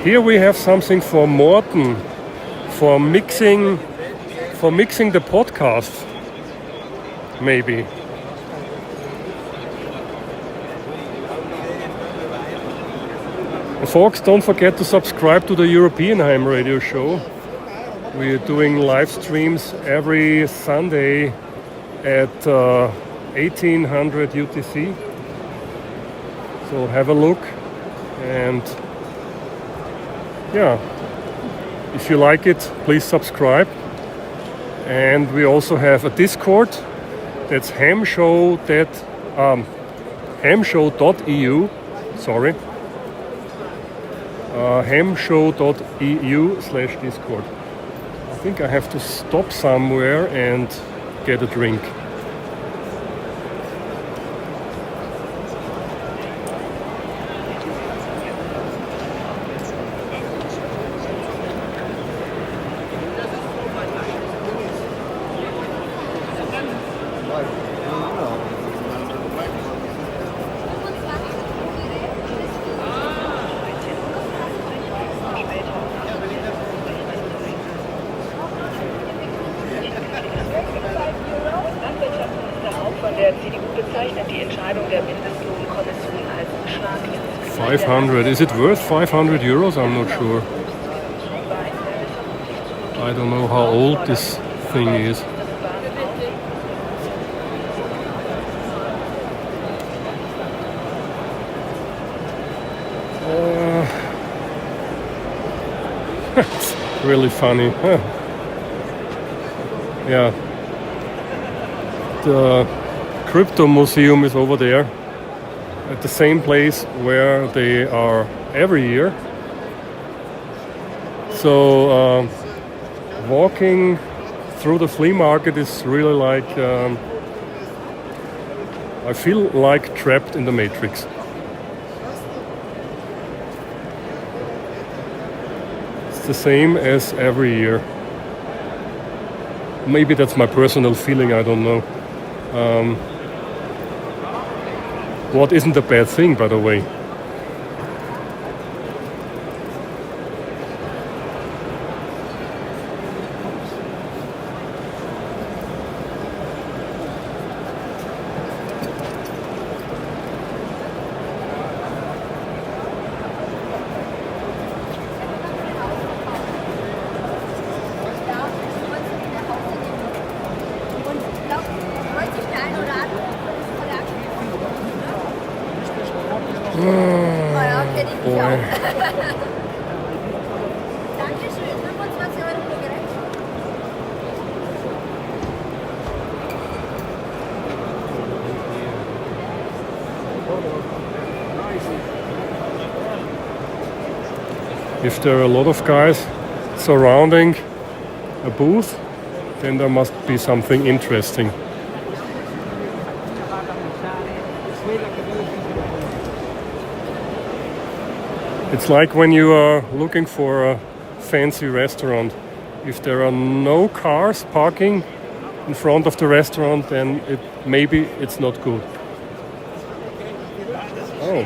Here we have something for Morten, for mixing the podcast, maybe. And folks, don't forget to subscribe to the European HAM Radio Show. We are doing live streams every Sunday at 1800 UTC. So have a look, and yeah, if you like it, please subscribe. And we also have a Discord. That's hamshow.eu. Sorry. hamshow.eu/Discord. I think I have to stop somewhere and get a drink. Der CDU bezeichnet die Entscheidung der Mindestlohnkommission als schlagend. 500. Is it worth 500 euros? I'm not sure. I don't know how old this thing is. It's really funny. Yeah. The crypto museum is over there at the same place where they are every year. So walking through the flea market is really like I feel like trapped in the Matrix. It's the same as every year. Maybe that's my personal feeling, I don't know. What isn't a bad thing, by the way. If there are a lot of guys surrounding a booth, then there must be something interesting. It's like when you are looking for a fancy restaurant. If there are no cars parking in front of the restaurant, then maybe it's not good. Oh.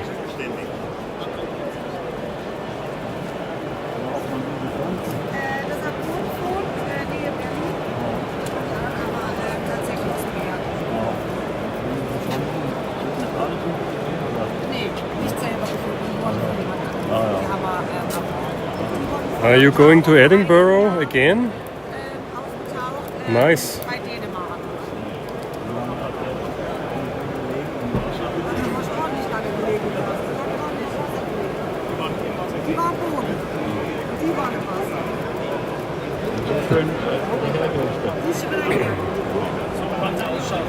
Are you going to Edinburgh again? Nice.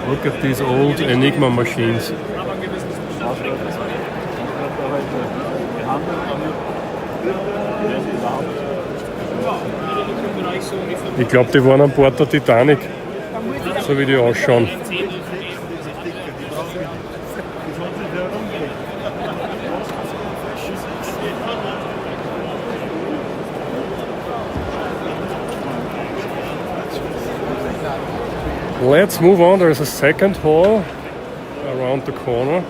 Look at these old Enigma machines. Ich glaube, die waren an Bord der Titanic, so wie die ausschauen. Let's move on. There's a second hall around the corner.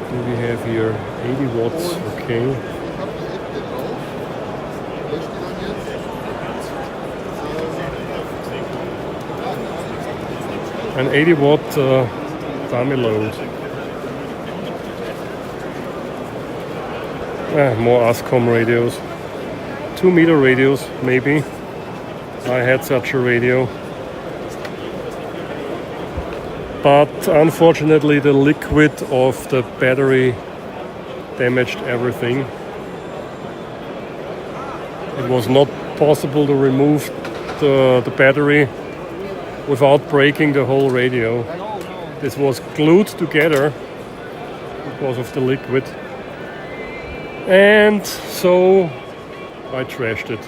What do we have here? 80 watts, okay. An 80 watt dummy load. More ASCOM radios. 2 meter radios, maybe. I had such a radio. But unfortunately the liquid of the battery damaged everything. It was not possible to remove the battery without breaking the whole radio. This was glued together because of the liquid. And so I trashed it.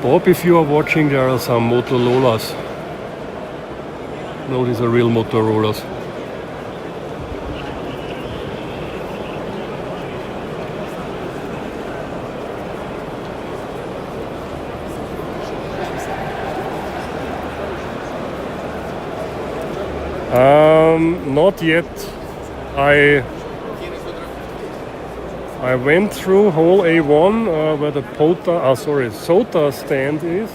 Bob, if you are watching, there are some Motorola's. No, these are real Motorola's. Not yet. I went through hole A1 where the SOTA stand is,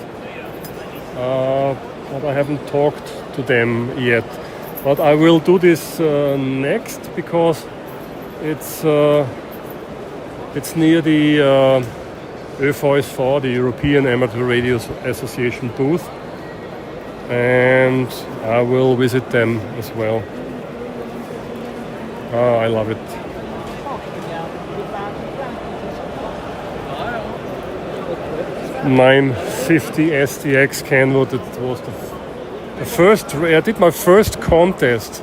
but I haven't talked to them yet. But I will do this next because it's near the ÖVSV, the European Amateur Radio Association booth, and I will visit them as well. I love it. $950 STX Kenwood. It was the first. I did my first contest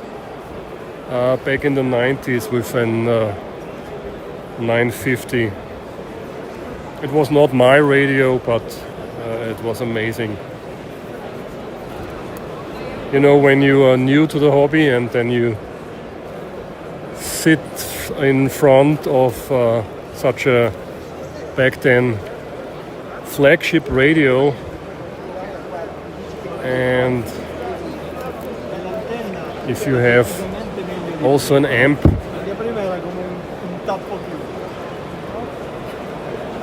back in the 90s with an 950. It was not my radio, but it was amazing. You know, when you are new to the hobby and then you sit in front of such a, back then, flagship radio, and if you have also an amp,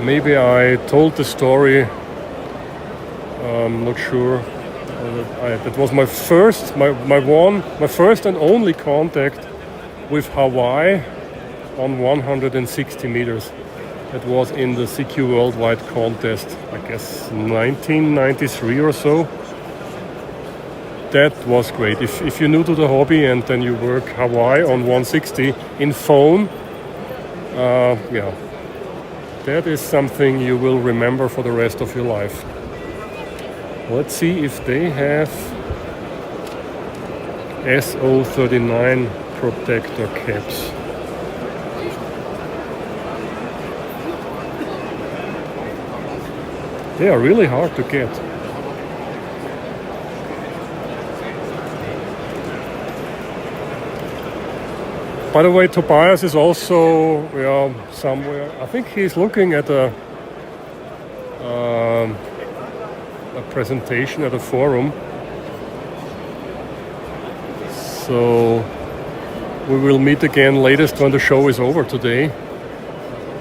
maybe I told the story, I'm not sure. That was my first and only contact with Hawaii on 160 meters. It was in the CQ Worldwide contest, I guess 1993 or so. that was great. If you're new to the hobby and then you work Hawaii on 160 in phone, yeah, that is something you will remember for the rest of your life. Let's see if they have SO39 protector caps. They are really hard to get. By the way, Tobias is also somewhere. I think he's looking at a presentation at a forum. So we will meet again latest when the show is over today.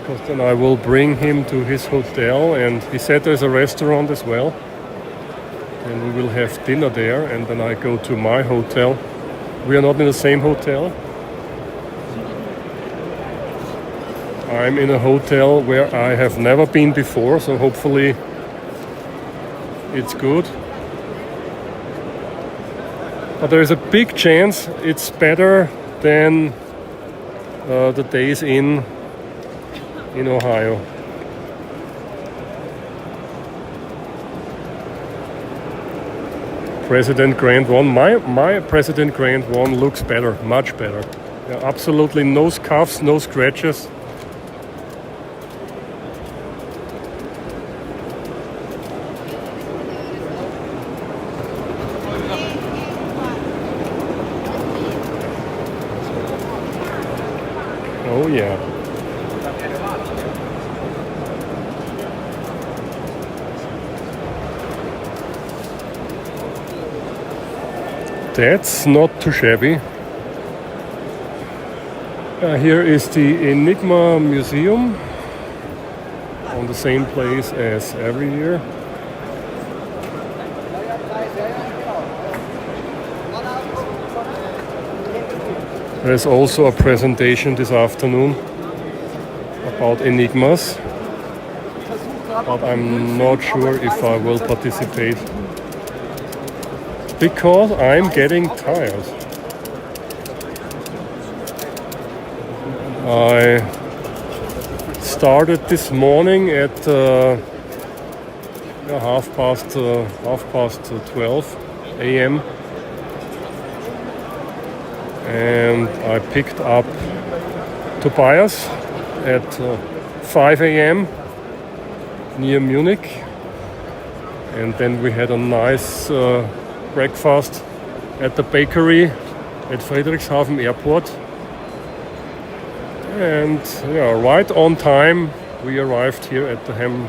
Because then I will bring him to his hotel, and he said there's a restaurant as well. And we will have dinner there, and then I go to my hotel. We are not in the same hotel. I'm in a hotel where I have never been before, so hopefully it's good. But there is a big chance it's better than the days in Ohio. President Grand 1. My President Grand 1 looks better, much better. Yeah, absolutely no scuffs, no scratches. Oh yeah. That's not too shabby. Here is the Enigma Museum on the same place as every year. There's also a presentation this afternoon about enigmas, but I'm not sure if I will participate because I'm getting tired. I started this morning at half past 12 a.m. and I picked up Tobias at 5 a.m. near Munich, and then we had a nice breakfast at the bakery at Friedrichshafen Airport. And yeah, right on time we arrived here at the Ham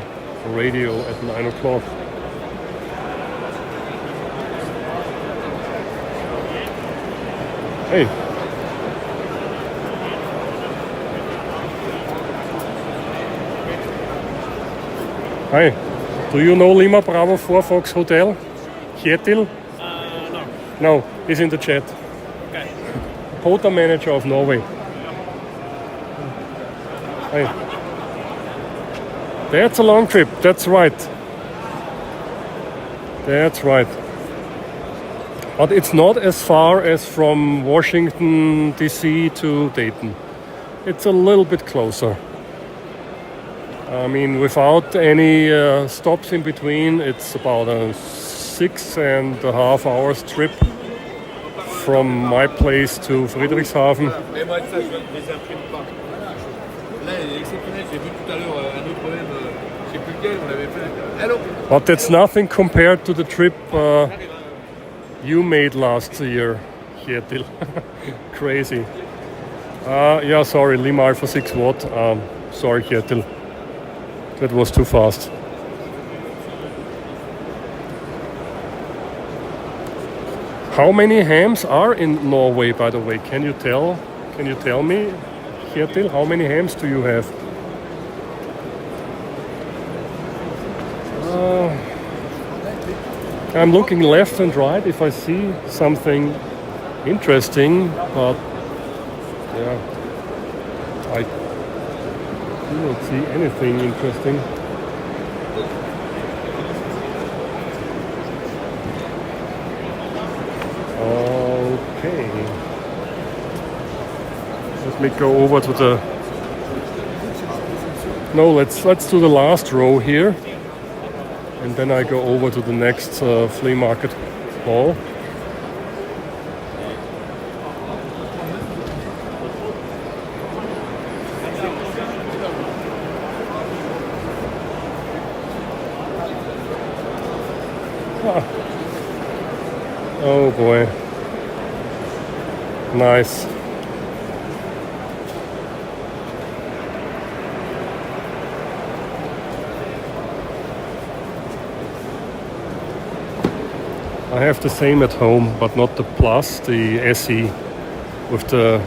Radio at 9 o'clock. Hey. Hi. Do you know Lima Bravo 4 Fox Hotel? Kjetil? No. No, he's in the chat. Okay. Hotel manager of Norway. Hey. That's a long trip, that's right. That's right. But it's not as far as from Washington, D.C. to Dayton. It's a little bit closer. I mean, without any stops in between, it's about a 6.5 hours trip from my place to Friedrichshafen. But that's nothing compared to the trip you made last year, Kjetil. Crazy. Yeah, sorry, Lima Alpha 6 watt. Sorry, Kjetil. That was too fast. How many hams are in Norway, by the way? Can you tell me, Kjetil, how many hams do you have? I'm looking left and right if I see something interesting, but yeah, I do not see anything interesting. Let me go over to the... No, let's do the last row here. And then I go over to the next flea market hall. Oh boy. Nice. I have the same at home, but not the Plus, the SE with the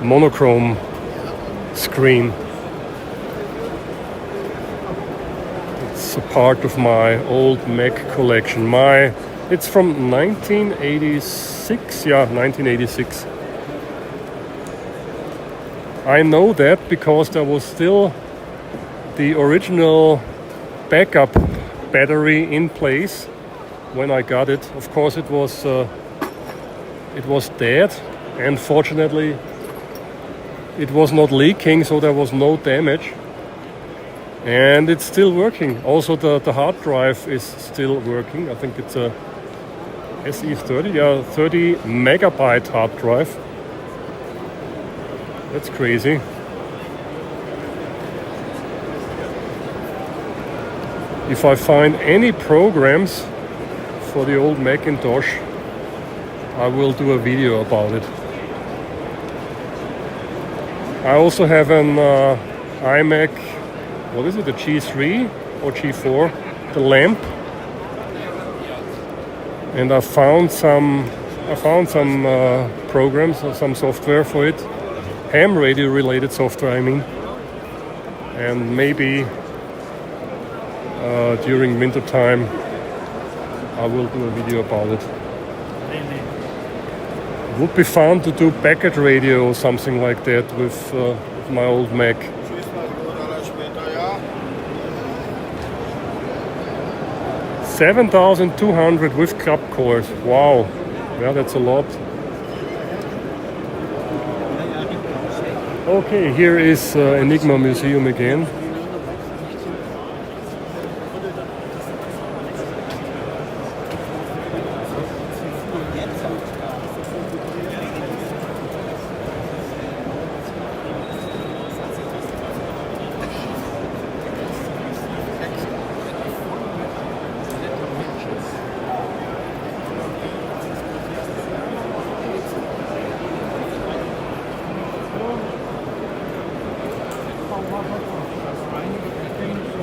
monochrome screen. It's a part of my old Mac collection. It's from 1986. Yeah, 1986. I know that because there was still the original backup battery in place when I got it. Of course, it was dead, and fortunately, it was not leaking, so there was no damage. And it's still working. Also, the hard drive is still working. I think it's a SE30, yeah, 30 megabyte hard drive. That's crazy. If I find any programs for the old Macintosh, I will do a video about it. I also have an iMac, what is it, a G3 or G4, the lamp. And I found some programs or some software for it, ham radio related software, I mean. And maybe during winter time I will do a video about it. It would be fun to do packet radio or something like that with my old Mac. 7,200 with club cores. Wow, yeah, that's a lot. Okay, here is Enigma Museum again.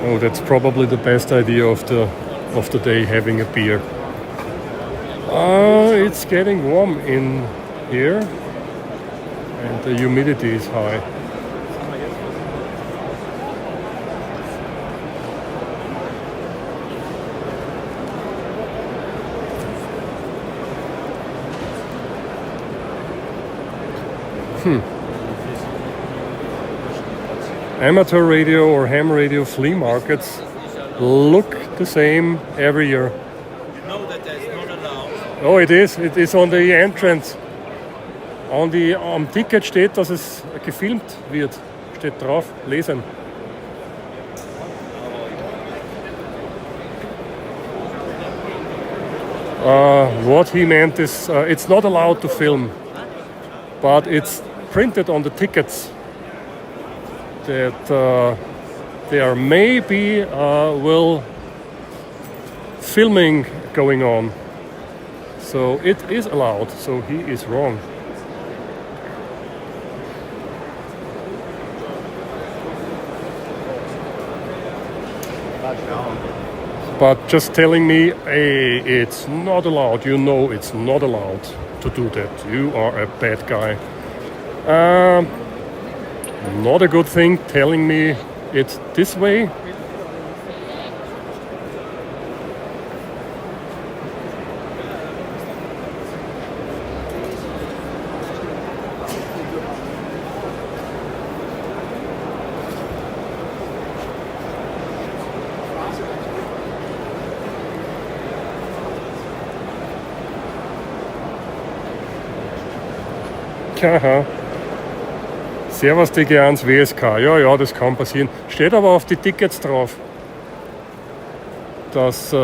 Oh, that's probably the best idea of the day, having a beer. It's getting warm in here and the humidity is high. Amateur radio or ham radio flea markets look the same every year. You know that that's not allowed. Oh, it is. It is on the entrance. Am Ticket steht, dass es gefilmt wird. Steht drauf. Lesen. What he meant is it's not allowed to film, but it's printed on the tickets that there may be filming going on. So it is allowed, so he is wrong. But just telling me, hey, it's not allowed, you know it's not allowed to do that. You are a bad guy. Not a good thing telling me it this way. Servus DG1 WSK. Ja, das kann passieren. Steht aber auf die Tickets drauf, dass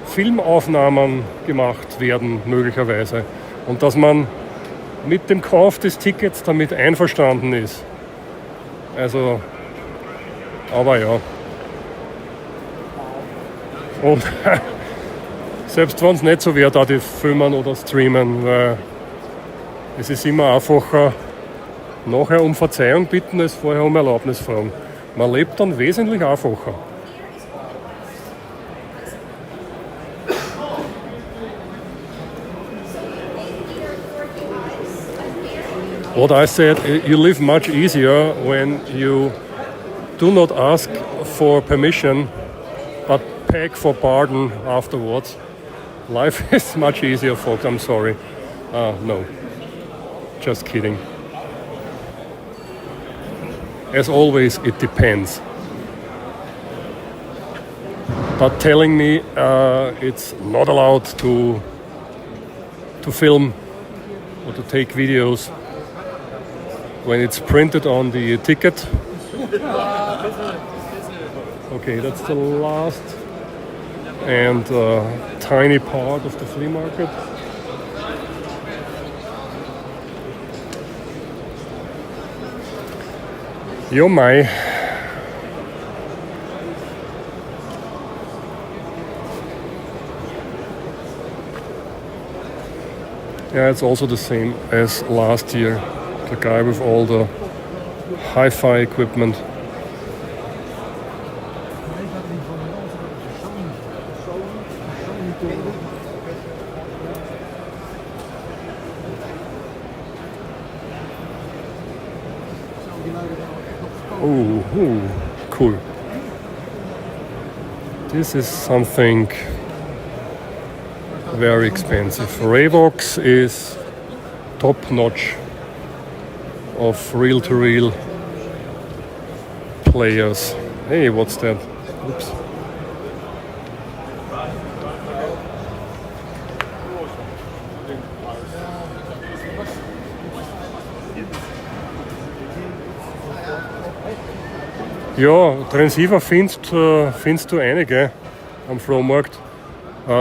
Filmaufnahmen gemacht werden, möglicherweise. Und dass man mit dem Kauf des Tickets damit einverstanden ist. Also, aber ja. Und selbst wenn es nicht so wäre, da die filmen oder streamen, weil es ist immer einfacher, nachher um Verzeihung bitten, als vorher um Erlaubnis fragen. Man lebt dann wesentlich einfacher. What I said, you live much easier when you do not ask for permission, but beg for pardon afterwards. Life is much easier, folks. I'm sorry. No, just kidding. As always, it depends. But telling me it's not allowed to film or to take videos when it's printed on the ticket. Okay, that's the last and tiny part of the flea market. Yo my. Yeah, it's also the same as last year. The guy with all the hi-fi equipment. Oh, cool. This is something very expensive. Raybox is top-notch of reel-to-reel players. Hey, what's that? Oops. Ja, Transceiver findest du einige am Flohmarkt.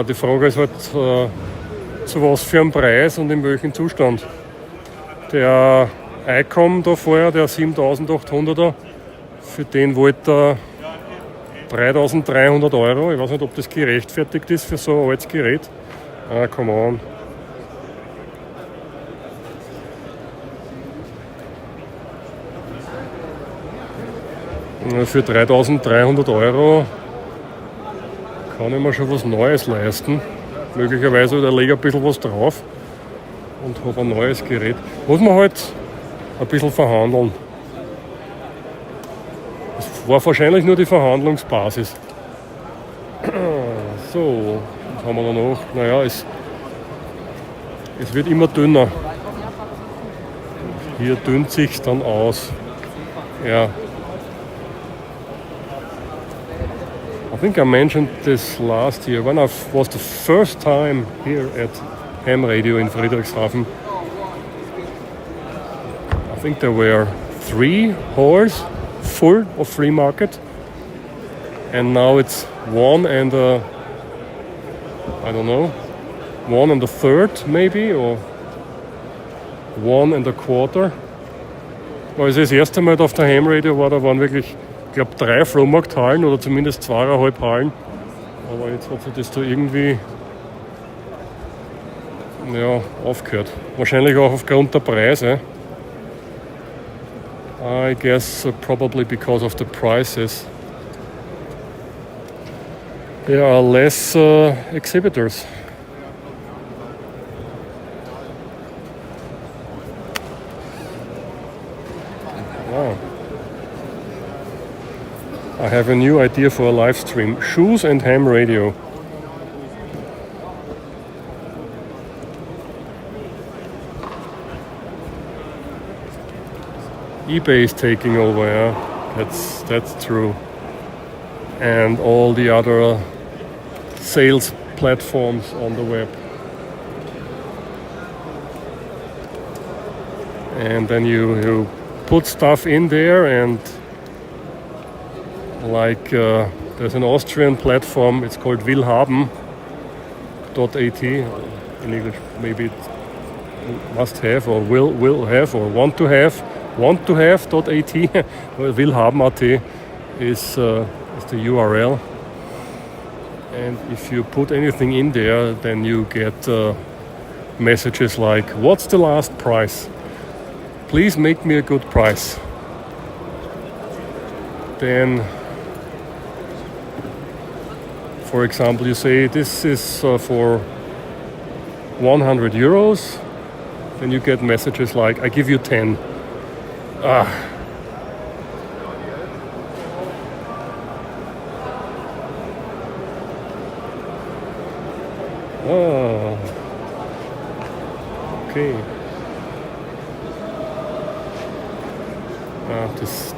Die Frage ist halt, zu was für einem Preis und in welchem Zustand. Der ICOM da vorher, der 7800er, für den wollte er 3.300 Euro. Ich weiß nicht, ob das gerechtfertigt ist für so ein altes Gerät. Come on. Für 3.300 Euro kann ich mir schon was Neues leisten. Möglicherweise da lege ich ein bisschen was drauf und habe ein neues Gerät. Muss man halt ein bisschen verhandeln. Das war wahrscheinlich nur die Verhandlungsbasis. So, was haben wir da noch? Naja, es wird immer dünner. Hier dünnt sich dann aus. Ja. I think I mentioned this last year when I was the first time here at HAM Radio in Friedrichshafen. I think there were 3 halls full of flea market, and now it's 1 and I don't know, 1 and a third maybe, or 1 and a quarter. Als ich das erste Mal auf der HAM Radio war, da waren wirklich, ich glaube, 3 Flohmarkthallen oder zumindest 2,5 Hallen. Aber jetzt hat sich das da irgendwie aufgehört. Wahrscheinlich auch aufgrund der Preise. I guess probably because of the prices. There are less exhibitors. Wow. I have a new idea for a live stream. Shoes and ham radio. eBay is taking over, yeah. That's true. And all the other sales platforms on the web. And then you put stuff in there, and like there's an Austrian platform, it's called willhaben.at. In English, maybe it must have or will have or want to have.at. willhaben.at is the URL. And if you put anything in there, then you get messages like, what's the last price? Please make me a good price. Then, for example, you say this is for 100 euros. Then you get messages like, I give you 10. Oh, okay.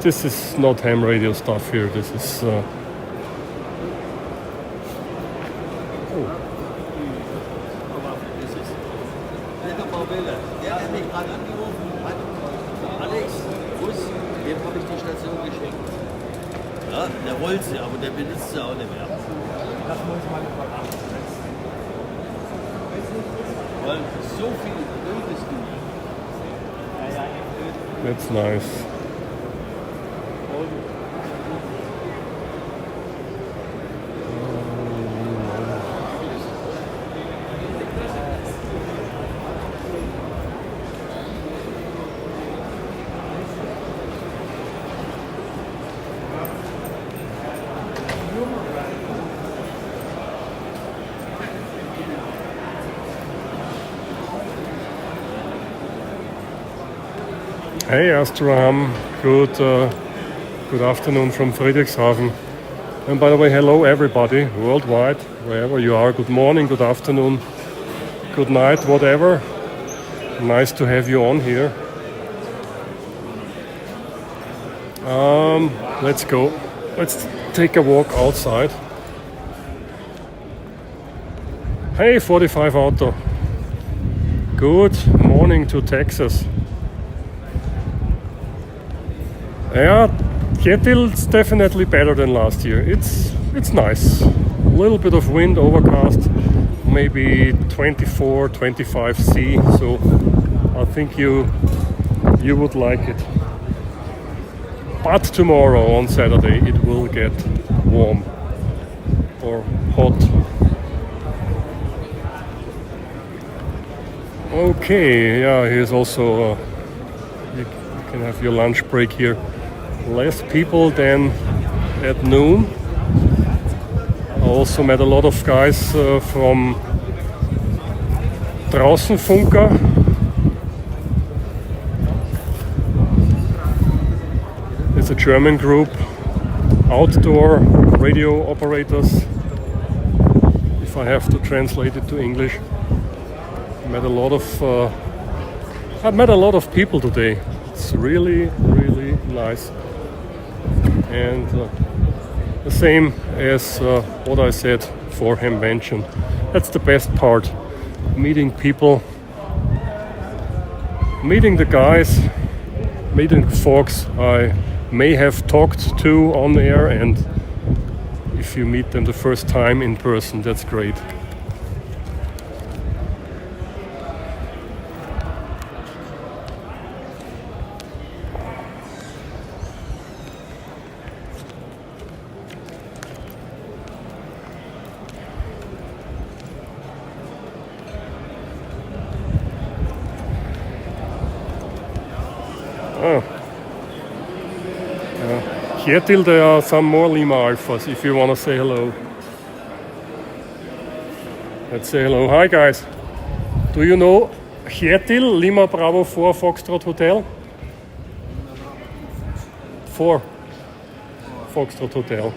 This is not ham radio stuff here. This is. Der hat mich gerade angerufen. Alex, Bus, dem habe ich die Station geschenkt. Ja, der wollte sie, aber der benutzt sie auch nicht mehr. Das muss man beachten. Weil so viel Blödes gibt. That's nice. Hey Astraham, good afternoon from Friedrichshafen. And by the way, hello everybody worldwide, wherever you are. Good morning, good afternoon, good night, whatever. Nice to have you on here. Let's go. Let's take a walk outside. Hey 45 Auto. Good morning to Texas. Yeah, Kjetil's definitely better than last year. It's nice. A little bit of wind, overcast, maybe 24, 25 C. So I think you would like it. But tomorrow on Saturday it will get warm or hot. Okay, yeah, here's also you can have your lunch break here. Less people than at noon. I also met a lot of guys from Draußenfunker. It's a German group, outdoor radio operators. If I have to translate it to English, I met a lot of people today. It's really nice. And the same as what I said for Hamvention. That's the best part. Meeting people, meeting the guys, meeting folks I may have talked to on air, and if you meet them the first time in person, that's great. Kjetil, there are some more Lima Alphas if you want to say hello. Let's say hello. Hi guys. Do you know Kjetil, Lima Bravo 4 Foxtrot Hotel? 4 Foxtrot Hotel.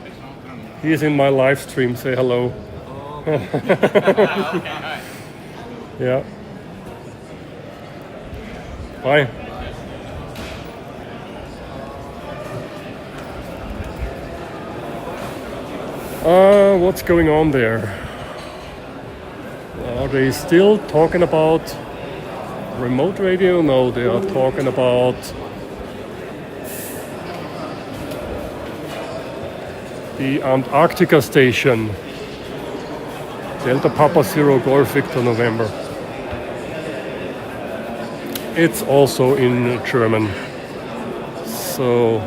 He is in my live stream. Say hello. Yeah. Bye. What's going on there? Are they still talking about remote radio? No, they are talking about the Antarctica station. Delta Papa Zero Golf Victor November. It's also in German. So,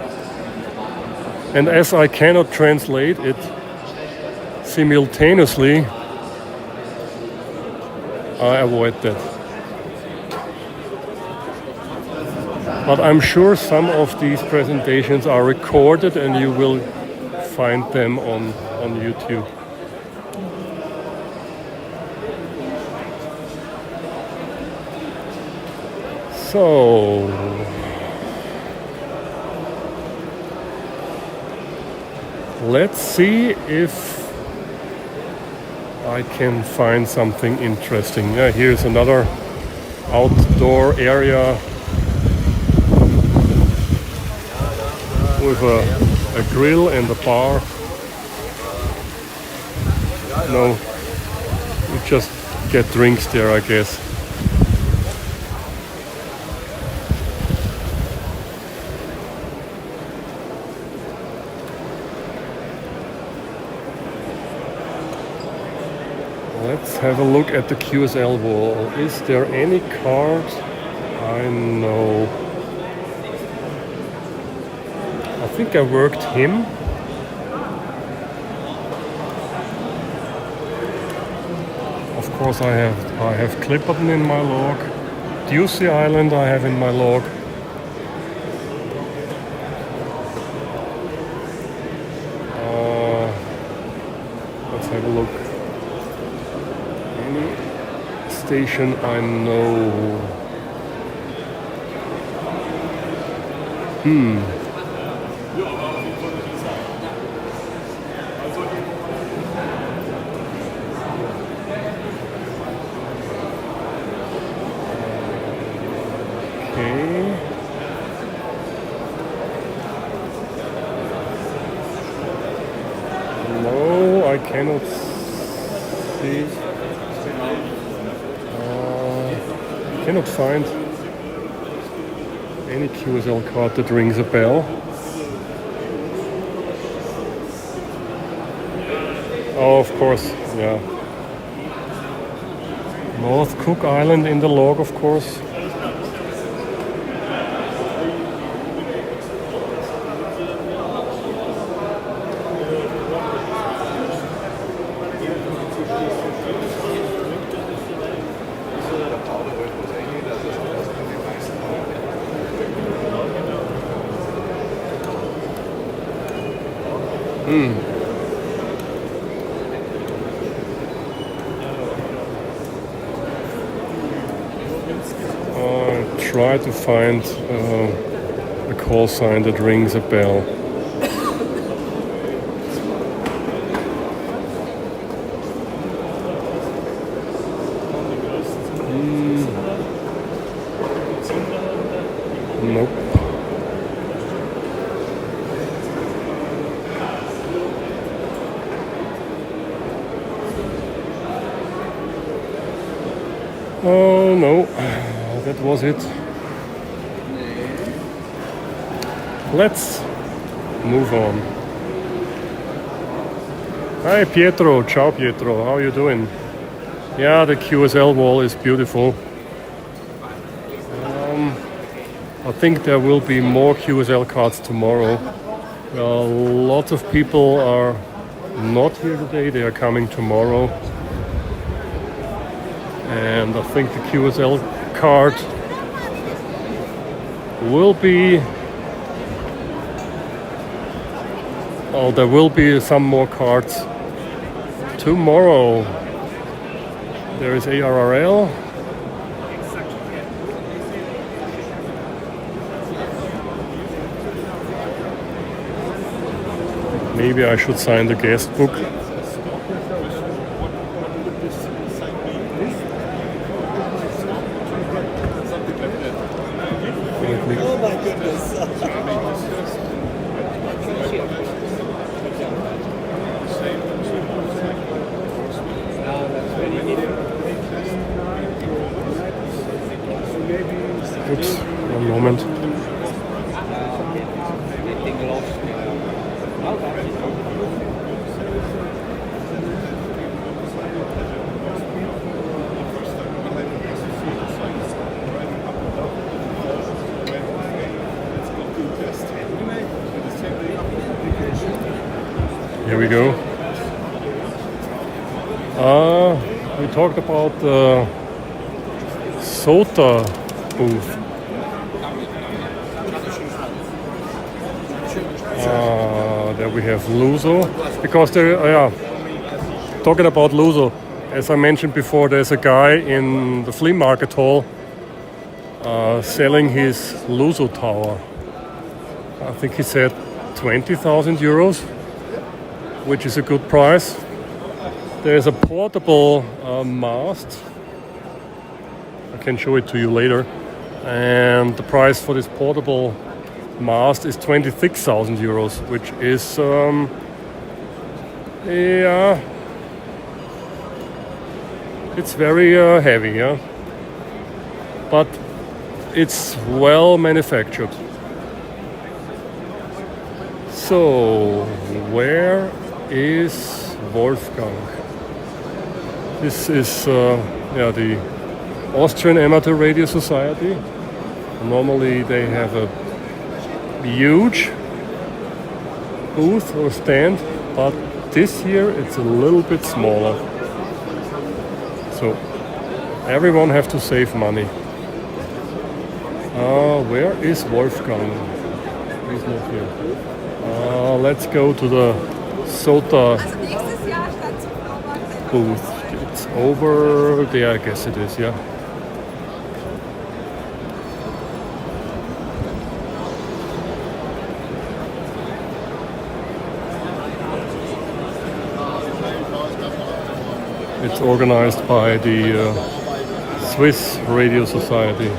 and as I cannot translate it simultaneously, I avoid that. But I'm sure some of these presentations are recorded and you will find them on YouTube. So, let's see if I can find something interesting. Yeah, here's another outdoor area with a grill and a bar. No, you just get drinks there, I guess. Let's have a look at the QSL wall. Is there any card? I know. I think I worked him. Of course I have Clipperton in my log. Ducey Island I have in my log. Let's have a look. Any station I know. No, I cannot see. Cannot find any QSL card that rings a bell. Oh, of course, yeah. North Cook Island in the log, of course. Try to find a call sign that rings a bell. Nope. Oh no, that was it. Let's move on. Hi Pietro, ciao Pietro, how are you doing? Yeah, the QSL wall is beautiful. I think there will be more QSL cards tomorrow. Lots of people are not here today, they are coming tomorrow. And I think the QSL card will be... Oh, there will be some more cards tomorrow. There is ARRL. Maybe I should sign the guest book. Oh my goodness. Oops, one moment. Here we go. We talked about the SOTA booth. There we have Luso, because there, talking about Luso, as I mentioned before, there's a guy in the flea market hall selling his Luso tower. I think he said 20,000 euros, which is a good price. There's a portable mast. I can show it to you later. And the price for this portable mast is 26,000 euros, which is, it's very heavy, yeah. But it's well manufactured. So, where is Wolfgang? This is the Austrian Amateur Radio Society. Normally they have a huge booth or stand, but this year it's a little bit smaller. So everyone have to save money. Where is Wolfgang? He's not here. Let's go to the SOTA booth. It's over there, I guess it is, yeah. It's organized by the Swiss Radio Society.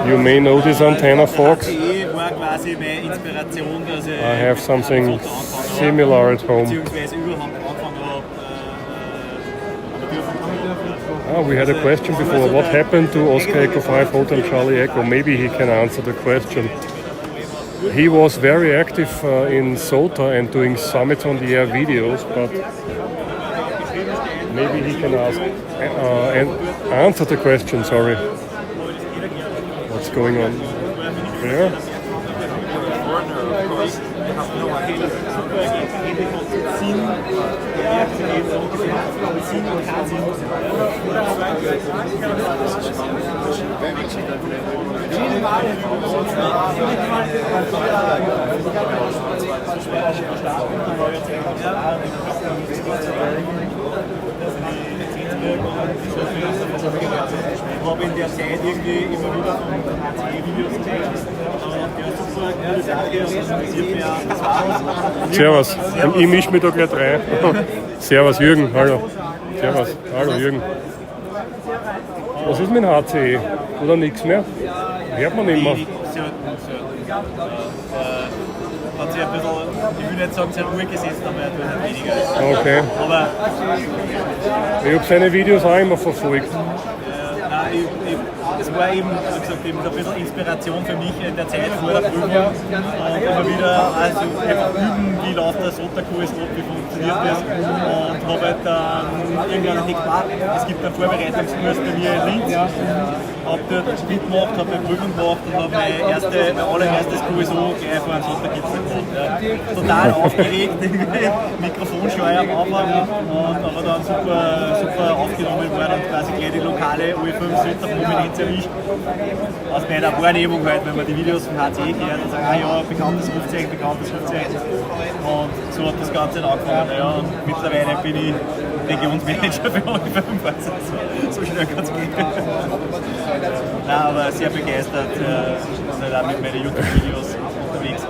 You may know this antenna, folks. I have something similar at home. We had a question before. What happened to Oscar Echo 5 Hotel Charlie Echo? Maybe he can answer the question. He was very active in SOTA and doing summits on the air videos, but maybe he can ask and answer the question. Sorry. What's going on there? Ich habe in der Zeit irgendwie immer wieder von HC-Videos gezeigt. Servus, ich mische mich da gleich rein. Servus Jürgen, hallo. Servus, hallo Jürgen. Was ist mit dem HCE? Oder nichts mehr? Hört man nicht mehr. Hat sich ein bisschen, ich will nicht sagen, sehr ruhig gesetzt, aber er tut weniger. Okay. Aber ich habe seine Videos auch immer verfolgt. Es war eben, wie gesagt, eben ein bisschen Inspiration für mich in der Zeit vor der Prüfung. Und immer wieder also üben, wie läuft der SOTA-Kurs ab, wie funktioniert das. Und habe halt dann irgendwann gedacht, es gibt einen Vorbereitungskurs bei mir in Linz. Habe dort mitgemacht, habe eine Prüfung gemacht und habe mein allererstes QSO gleich vor einem SOTA-Gipfel gemacht. Ja. Total aufgeregt, Mikrofonscheu am Anfang, aber dann super aufgenommen worden und quasi gleich die lokale OE5 SOTA-Prominenz erwischt. Aus meiner Wahrnehmung halt, wenn man die Videos vom HCE kennt und sagt, ja, bekanntes Rufzeichen. Und so hat das Ganze dann angefangen. Ja. Und mittlerweile bin ich Regionsmanager für OE5, also so schnell kann es gehen. Nein, aber sehr begeistert, und auch mit meinen YouTube-Videos unterwegs.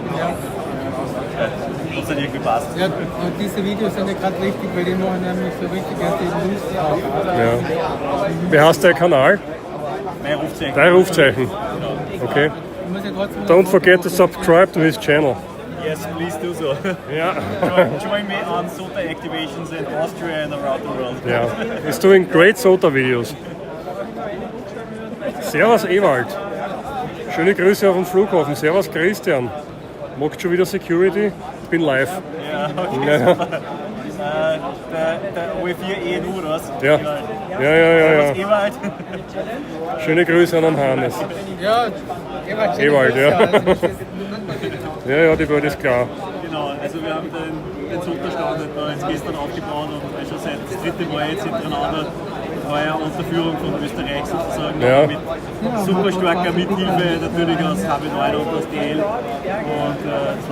Das hat irgendwie passt. Ja, und diese Videos sind ja gerade richtig, weil die machen nämlich so richtig erst die Lust auf. Ja. Wie heißt der Kanal? Mein Rufzeichen. Dein Rufzeichen. Okay. Don't forget to subscribe to his channel. Yes, please do so. Yeah. Join me on SOTA activations in Austria and around the world. Yeah, he's doing great SOTA videos. Servus Ewald. Schöne Grüße auf dem Flughafen. Servus Christian. Magst schon wieder Security? Ich bin live. Ja, okay. Ja. Der OE4 ENU, oder was? Ja. Servus Ewald. Schöne Grüße an den Hannes. Ja, Ewald, ja. Ja, die Welt ist klar. Genau, also wir haben den SOTA-Stand da jetzt gestern aufgebaut und schon seit das dritte Mal jetzt hintereinander heuer unter Führung von Österreich sozusagen. Ja. Mit super starker Mithilfe natürlich aus HB9 und aus DL. Und das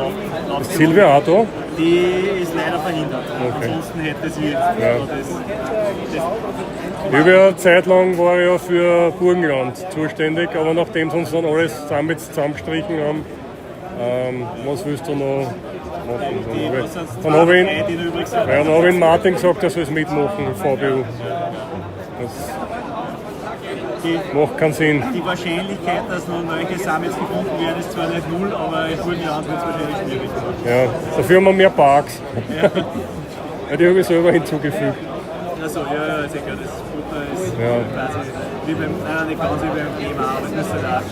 läuft Ist Silvia auch da? Die ist leider verhindert. Okay. Ansonsten hätte sie Ja. das Über eine Zeit lang war ich ja für Burgenland zuständig, aber nachdem sie uns dann alles zusammengestrichen haben, was willst du noch machen? Dann habe ich den Martin gesagt, er soll es mitmachen, VBU. Das macht keinen Sinn. Die Wahrscheinlichkeit, dass noch neue Summits gefunden werden, ist zwar nicht null, aber in Burgenland wird es wahrscheinlich schwierig. Ja, dafür haben wir mehr Parks. Ja. Ja, die habe ich selber hinzugefügt. Also, ja, sicher, das Futter ist Ja. quasi wie beim, nicht ganz wie beim GMA, aber es müsste da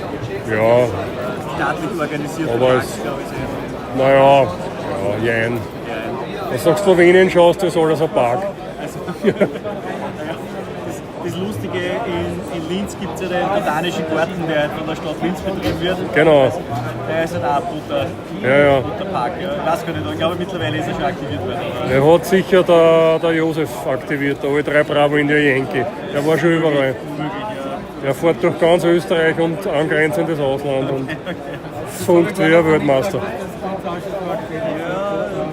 Ja, staatlich organisiert aber werden, es, glaube ich. naja, jein. Was sagst du, wenn du schaust, das ist alles ein Park. Also, das Lustige, in Linz gibt es ja den botanischen Garten, der halt von der Stadt Linz betrieben wird. Genau. Der ist halt auch ein Butterpark. Ja. Ich weiß gar nicht, ich glaube mittlerweile ist er schon aktiviert worden. Der hat sicher der Josef aktiviert, der alle 3 Bravo in der Yankee. Der war schon überall. Der fährt durch ganz Österreich und angrenzendes Ausland und funkt wie ein Weltmeister. Ja,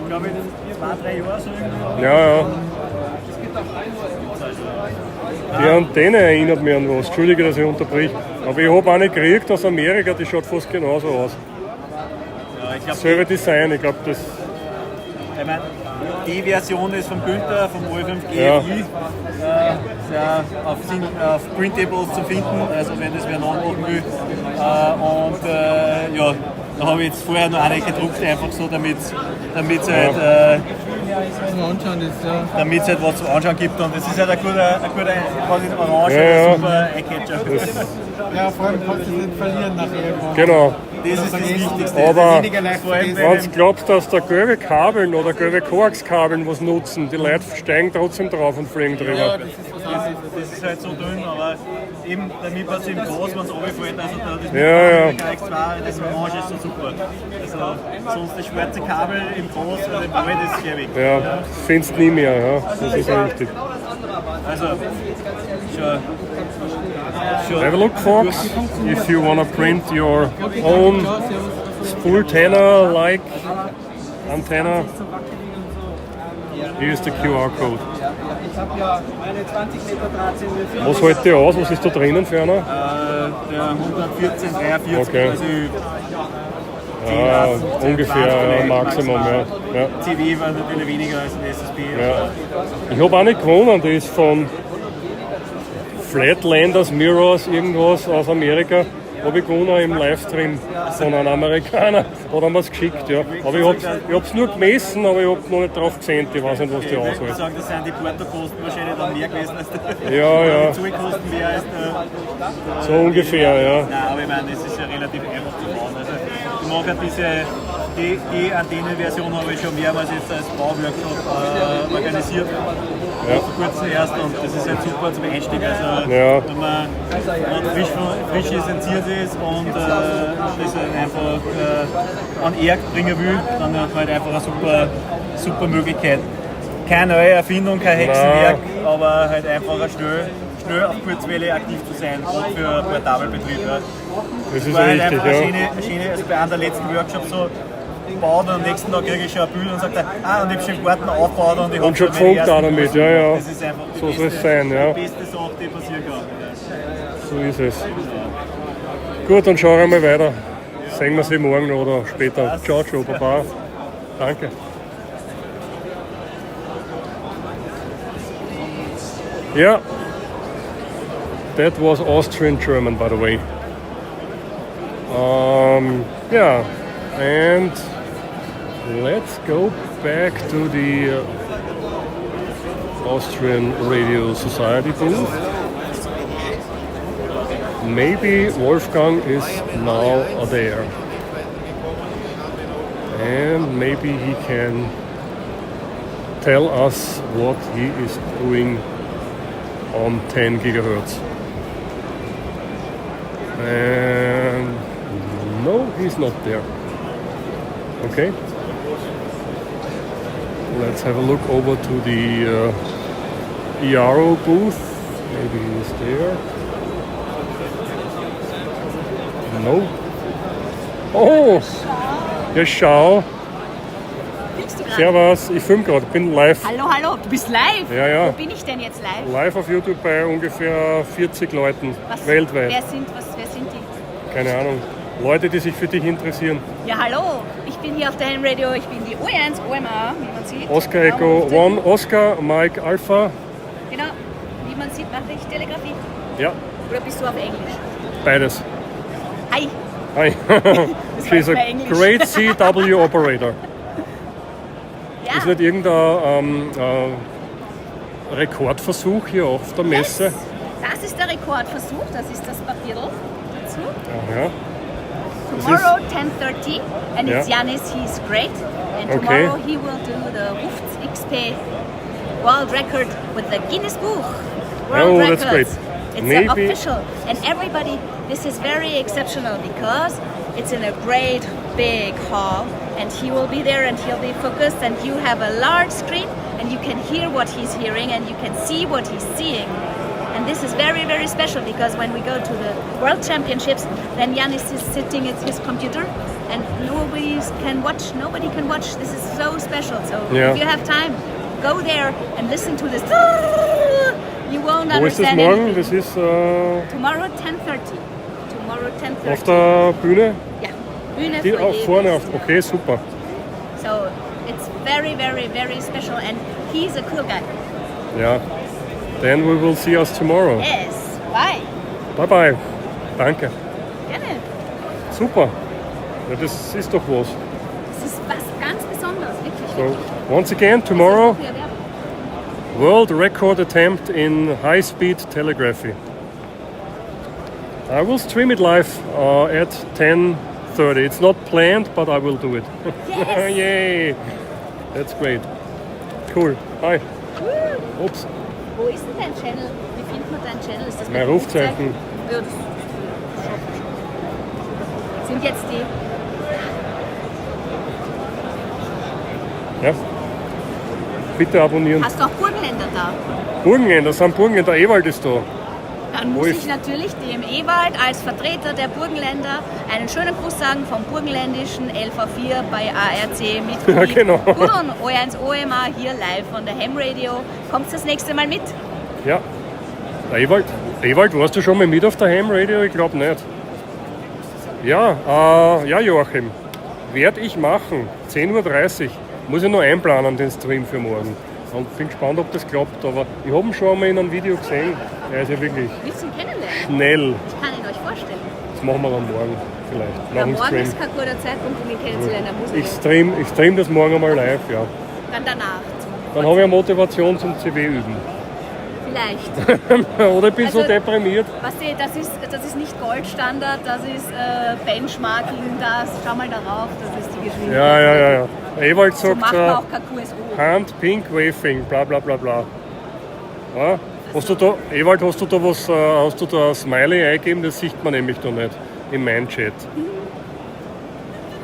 glaube ich, 2-3 Jahre so irgendwie. Ja. Die Antenne erinnert mich an was. Entschuldige, dass ich unterbrich. Aber ich habe eine gekriegt aus Amerika, die schaut fast genauso aus. Ja, ich glaub, Selbe Design, ich glaube das. Ich meine, die Version ist vom Günther, vom OE5 Ja. GFI, auf Printables zu finden, also wenn das wer nachmachen will. Ja, da habe ich jetzt vorher noch eine gedruckt, einfach so, damit es halt, damit halt was zum Anschauen gibt. Und das ist halt ein guter quasi Orange, ein super Eyecatcher. Ja, vor allem kannst du es nicht verlieren nachher. Genau. Das ist das Wichtigste. Aber Vor allem bei wenn dem- du glaubst, dass da gelbe Kabeln oder gelbe Koaxkabeln was nutzen, die Leute steigen trotzdem drauf und fliegen Ja, drüber. das ist halt so dünn, aber eben damit was im Groß, wenn es runterfällt, also da das Ja. X2, das Orange ist so super. Also sonst das schwarze Kabel im Groß oder im Wald ist sehr weg. Ja, das findest du nie mehr, ja. Das ist richtig. Also schon Have a look, folks, if you want to print your own Spultenna-like antenna. Here is the QR code. Ich habe ja meine 20 Meter Draht. Was hält die aus? Was ist da drinnen für einer? der 114,43, Okay. also Ja, ungefähr Maximum, ja. CW war natürlich weniger als ein SSB. Ja. Ich habe eine gewonnen, die ist von Flatlanders Mirrors, irgendwas aus Amerika. Habe ich gewonnen im Livestream von einem Amerikaner. Hat er mir es geschickt, ja. Aber ich habe es nur gemessen, aber ich habe noch nicht drauf gesehen. Ich weiß nicht, was die Ich würde aushält. sagen, das sind die Portokosten wahrscheinlich dann mehr gewesen als Ja. die Zollkosten mehr als der. So ungefähr, ja. Nein, aber ich meine, das ist ja relativ einfach zu bauen. Also, ich mag ja die Antennenversion habe ich schon mehrmals jetzt als Bauworkshop organisiert. Ja. Vor kurzem erst und das ist halt super zum Einstieg. Also, Ja. wenn man frisch lizenziert ist und das halt einfach an Erg bringen will, dann hat man halt einfach eine super Möglichkeit. Keine neue Erfindung, kein Hexenwerk, aber halt einfach schnell auf Kurzwelle aktiv zu sein, auch für Portabelbetrieb. Ja. Das ist war halt richtig, einfach eine ja. schöne, also bei einem der letzten Workshops so gebaut und am nächsten Tag kriege ich schon ein Bild und sagt, und ich habe schon im Garten aufgebaut und ich habe Und schon meine gefunkt ersten auch damit, Kurse. ja, ja. Das ist einfach So soll es sein, ja. die beste Sache, die passieren kann. So ist es. Gut, dann schauen wir mal weiter. Sehen wir sie morgen noch oder später. Ciao, ciao, Baba. Danke. Ja, that was Austrian German, by the way. Yeah, and let's go back to the Austrian Radio Society booth. Maybe Wolfgang is now there. And maybe he can tell us what he is doing on 10 gigahertz. And no, he's not there. Okay. Let's have a look over to the ERO booth. Maybe he's there. No. Oh! Ja, schau. Servus, ich filme gerade, bin live. Hallo, hallo, du bist live? Ja, ja. Wo bin ich denn jetzt live? Live auf YouTube bei ungefähr 40 Leuten weltweit. Wer sind die? Keine Ahnung. Leute, die sich für dich interessieren. Ja, hallo, ich bin hier auf der HAM Radio, ich bin die O1 OMA, wie man sieht. Oscar Echo 1, Oscar, Mike Alpha. Genau, wie man sieht, mache ich Telegrafie. Ja. Oder bist du auf Englisch? Beides. Hi. Hi. She's a great CW operator. Ja. Ist nicht irgendein Rekordversuch hier auf der Messe? Yes. Das ist der Rekordversuch, das ist das Papier dazu. Ja. Tomorrow 10:30 and it's Janis, he's great. And tomorrow he will do the Ruft XP world record with the Guinness Book. World records. That's great. It's official, and everybody, this is very exceptional because it's in a great big hall and he will be there and he'll be focused and you have a large screen and you can hear what he's hearing and you can see what he's seeing. And this is very, very special because when we go to the World Championships, then Janis is sitting at his computer and nobody can watch. This is so special. So if you have time, go there and listen to this. You won't understand anything. Das ist Tomorrow 10:30. Tomorrow 10:30. Auf der Bühne? Ja, Bühne die auch vorne auf. Okay, super. So it's very, very, very special and he's a cool guy. Ja. Then we will see us tomorrow. Yes. Bye. Bye bye. Danke. Gerne. Super. Ja, das ist doch was. Das ist was ganz Besonderes, wirklich. So, once again, tomorrow, world record attempt in high-speed telegraphy. I will stream it live at 10:30. It's not planned, but I will do it. Yes. Yay! That's great. Cool. Hi. Ups. Wo ist denn dein Channel? Wie findet man deinen Channel? Ist das Mein Rufzeichen. Ja, das sind jetzt die... Ja. Bitte abonnieren. Hast du auch Burgenländer da? Burgenländer, sind Burgenländer. Ewald ist da. Dann muss ich natürlich dem Ewald als Vertreter der Burgenländer einen schönen Gruß sagen vom burgenländischen LV4 bei ARC mit Ja, genau. Gurren, O1 OMA hier live von der HAM Radio. Kommst du das nächste Mal mit? Ja. Ewald, warst du schon mal mit auf der HAM Radio? Ich glaube nicht. Ja, Joachim. Werde ich machen. 10:30 Uhr. Muss ich noch einplanen, den Stream für morgen. Und bin gespannt, ob das klappt. Aber ich habe ihn schon einmal in einem Video gesehen. Er ist ja wirklich schnell. Das kann ich euch vorstellen. Das machen wir dann morgen vielleicht. Ja, morgen ist kein guter Zeitpunkt, um ihn kennenzulernen. Ich stream das morgen einmal live, ja. Dann danach. Dann habe ich eine Motivation zum CW üben. Vielleicht. Oder ich bin so deprimiert. Weißt du, das ist nicht Goldstandard, das ist Benchmarking, schau mal darauf, das ist die Geschwindigkeit. Ja. Ewald sagt, macht man auch kein QSO. Hand, Pink, Waving, bla bla bla bla. Ja? Ewald, hast du da ein Smiley eingegeben? Das sieht man nämlich da nicht in meinem Chat.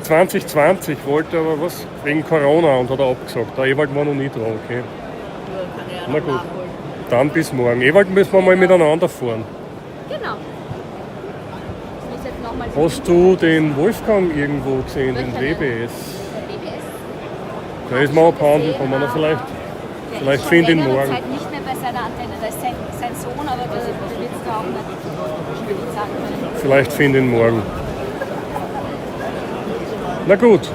2020 wollte aber was wegen Corona und hat er abgesagt. Der Ewald war noch nie dran, okay. Na gut, dann bis morgen. Ewald müssen wir mal miteinander fahren. Genau. Hast du den Wolfgang irgendwo gesehen, den WBS? Da ist mal abhanden gekommen, vielleicht finde ich ihn morgen. Zeit nicht mehr bei seiner Antenne, da ist sein Sohn, aber der wird es da auch nicht sagen können. Vielleicht finde ich ihn morgen. Na gut.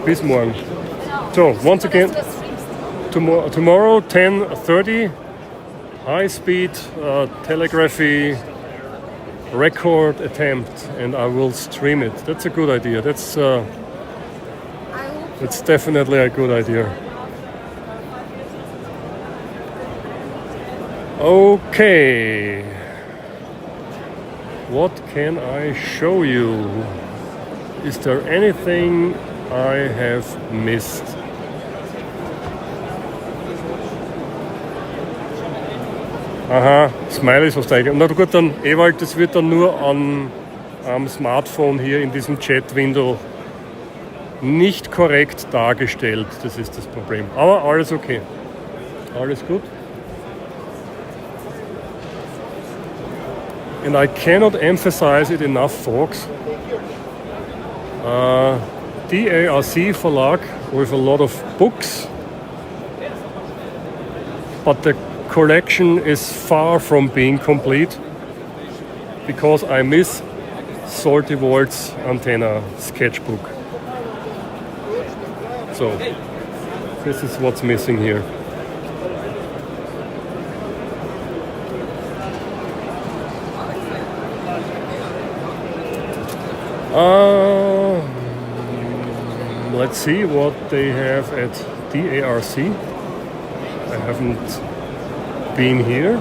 Bis morgen. So, once again, tomorrow 10:30, high-speed telegraphy record attempt, and I will stream it. That's a good idea. That's definitely a good idea. Okay. What can I show you? Is there anything I have missed? Aha, Smileys hast du eigentlich. Na gut, dann Ewald, das wird dann nur am Smartphone hier in diesem Chat-Window nicht korrekt dargestellt. Das ist das Problem. Aber alles okay. Alles gut. And I cannot emphasize it enough, folks. DARC Verlag with a lot of books, but the collection is far from being complete because I miss Salty Walt's antenna sketchbook. So, this is what's missing here. Let's see what they have at DARC. I haven't been here.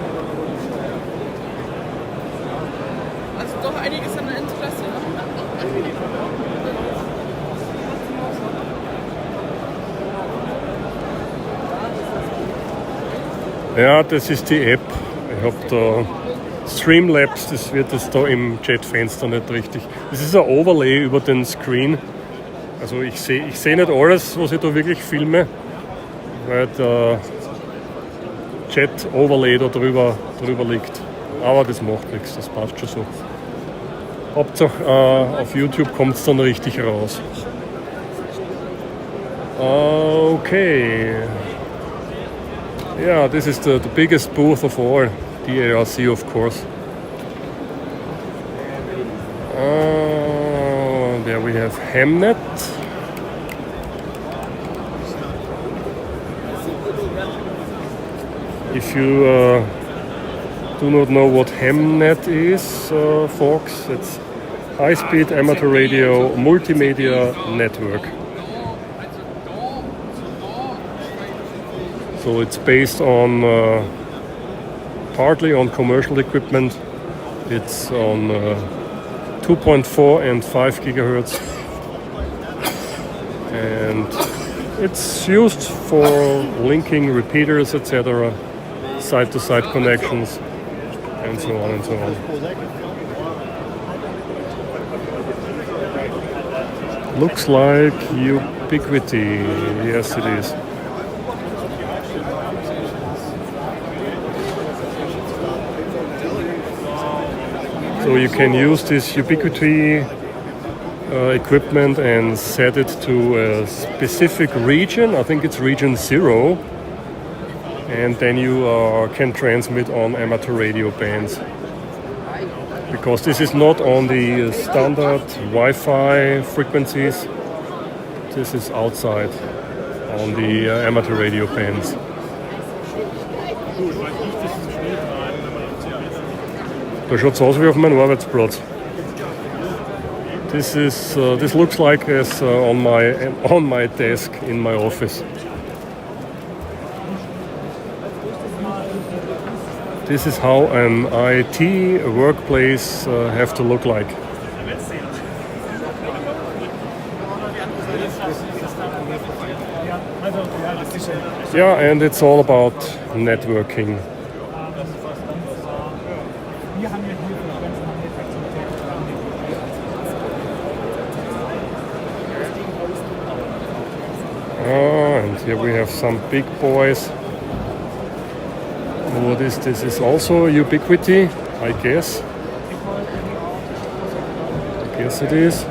Also doch einiges an Interesse. Ja, das ist die App. Ich habe da Streamlabs, das wird jetzt da im Chatfenster nicht richtig. Das ist ein Overlay über den Screen. Also ich seh nicht alles, was ich da wirklich filme, weil der Chat-Overlay da drüber liegt. Aber das macht nichts, das passt schon so. Hauptsache auf YouTube kommt es dann richtig raus. Okay. Yeah, this is the biggest booth of all, DARC of course. There we have Hamnet. If you do not know what Hamnet is, folks, it's high-speed amateur radio multimedia network. So it's based on partly on commercial equipment. It's on 2.4 and 5 gigahertz, and it's used for linking repeaters, etc., side-to-side connections, and so on and so on. Looks like Ubiquity. Yes, it is. So you can use this Ubiquity equipment and set it to a specific region. I think it's region 0. And then you can transmit on amateur radio bands. Because this is not on the standard Wi-Fi frequencies. This is outside on the amateur radio bands. Da schaut's aus wie auf meinem Arbeitsplatz. This looks like it's on my desk in my office. This is how an IT workplace have to look like. Yeah, and it's all about networking. And here we have some big boys. What is this? Is also Ubiquity, I guess. I guess it is.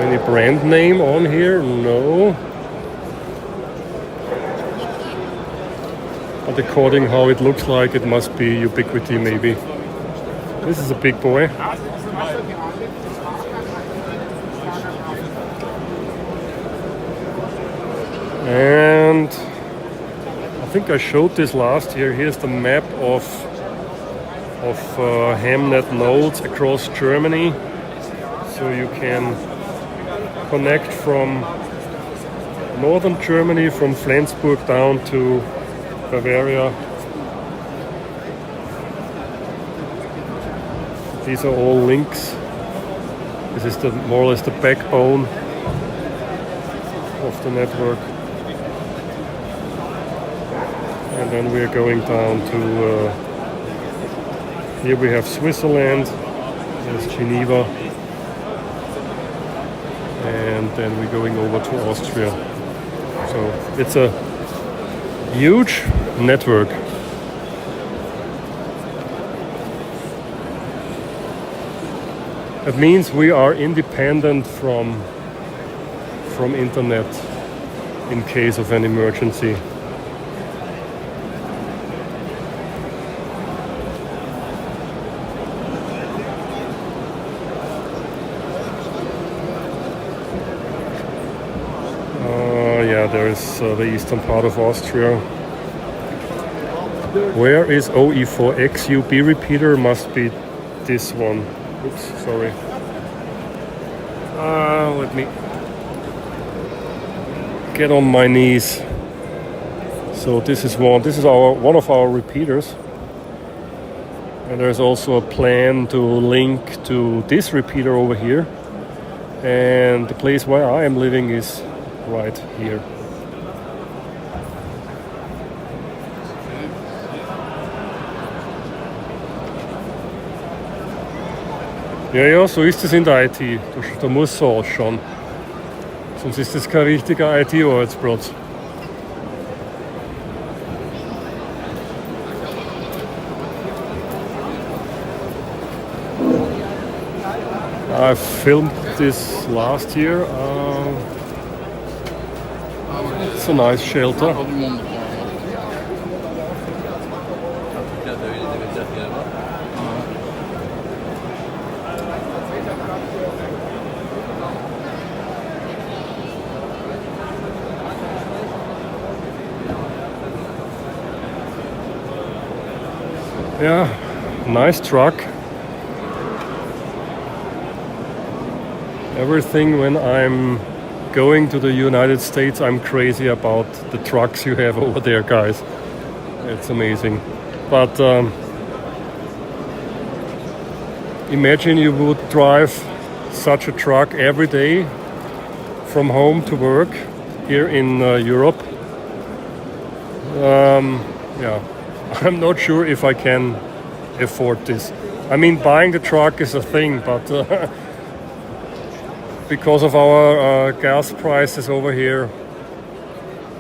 Any brand name on here? No. But according how it looks like, it must be Ubiquity maybe. This is a big boy. And I think I showed this last year. Here's the map of of Hamnet nodes across Germany, so you can connect from northern Germany, from Flensburg down to Bavaria. These are all links. This is more or less the backbone of the network. And then we are going down to, here we have Switzerland, there's Geneva, and then we're going over to Austria. So it's a huge network. That means we are independent from internet in case of an emergency. There is the eastern part of Austria. Where is OE4XUB repeater? Must be this one. Oops, sorry. Let me get on my knees. So this is one of our repeaters. And there's also a plan to link to this repeater over here. And the place where I am living is right here. Ja, so ist es in der IT. Da muss so ausschauen. Sonst ist das kein richtiger IT-Arbeitsplatz. I filmed this last year. It's a nice shelter. Yeah, nice truck. Everything when I'm going to the United States, I'm crazy about the trucks you have over there, guys. It's amazing. But imagine you would drive such a truck every day from home to work here in Europe. Yeah. I'm not sure if I can afford this. I mean, buying the truck is a thing, but because of our gas prices over here,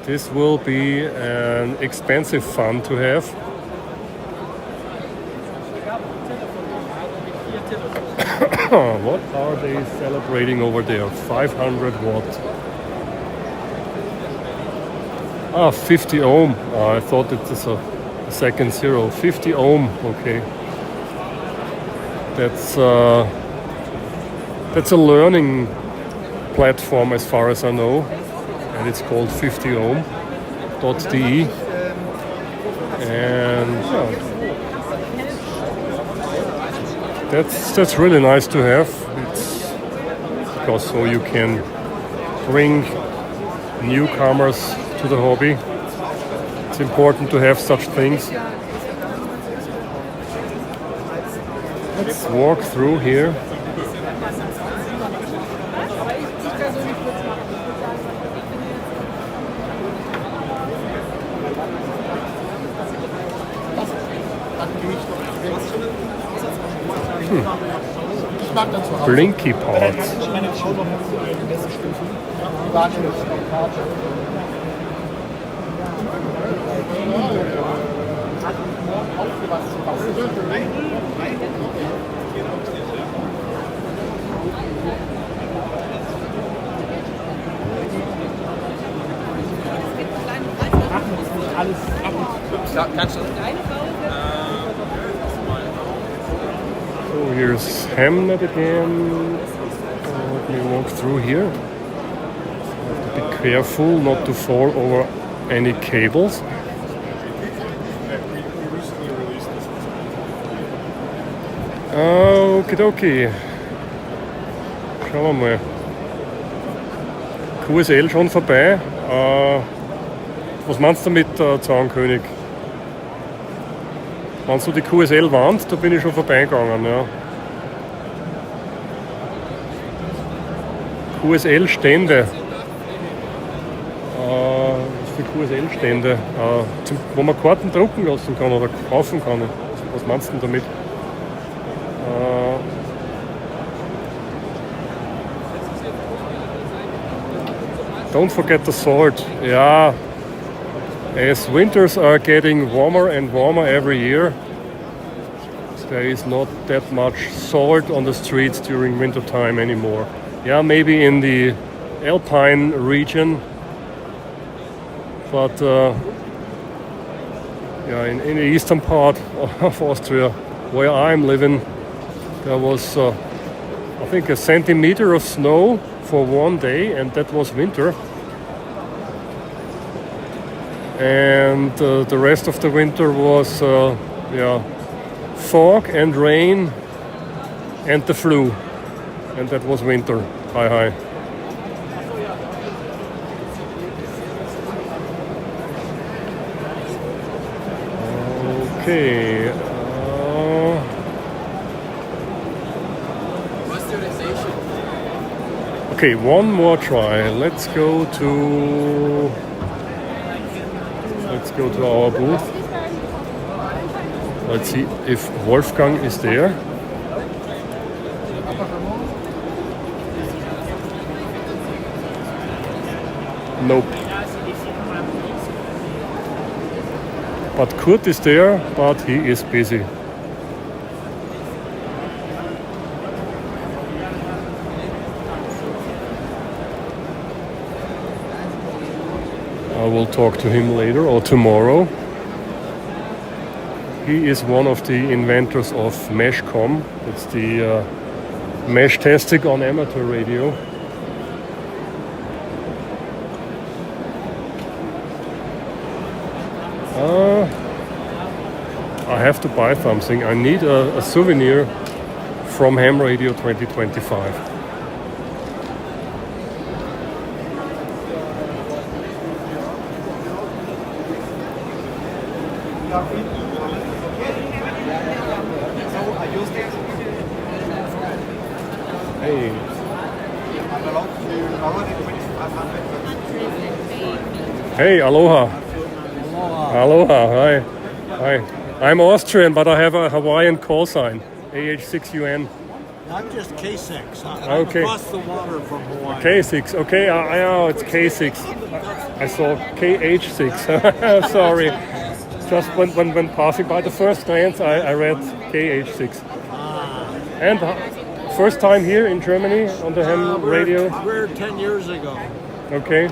this will be an expensive fun to have. What are they celebrating over there? 500 watt. 50 ohm. I thought it is a second zero. 50 ohm. Okay. That's a learning platform as far as I know, and it's called 50ohm.de. And that's really nice to have. It's because so you can bring newcomers to the hobby. It's important to have such things. Let's walk through here. Blinky parts. So here's Hamnet again. Let me walk through here. Have to be careful not to fall over any cables. Okidoki. Schauen wir mal. QSL schon vorbei. Was meinst du mit Zaunkönig? Meinst du die QSL-Wand? Da bin ich schon vorbeigegangen. Ja. QSL-Stände. Was für QSL-Stände? Wo man Karten drucken lassen kann oder kaufen kann. Was meinst du damit? Don't forget the salt. Yeah. As winters are getting warmer and warmer every year, there is not that much salt on the streets during winter time anymore. Yeah, maybe in the Alpine region, but yeah, in the eastern part of Austria, where I'm living, there was, I think, a centimeter of snow for one day, and that was winter. And the rest of the winter was yeah, fog and rain and the flu, and that was winter. Hi. Okay. Okay, one more try. Let's go to our booth. Let's see if Wolfgang is there. Nope. But Kurt is there, but he is busy. I will talk to him later or tomorrow. He is one of the inventors of Meshcom. It's the mesh testing on amateur radio. I have to buy something. I need a souvenir from Ham Radio 2025. Hey. Hey, aloha. Aloha, hi. I'm Austrian, but I have a Hawaiian call sign, AH6UN. I'm just K6. I'm okay. Across the water from Hawaii. K6, okay, I know it's K6. I saw KH6, sorry. Just when passing by the first glance, I read KH6. And first time here in Germany on the Ham Radio? We're 10 years ago. Okay.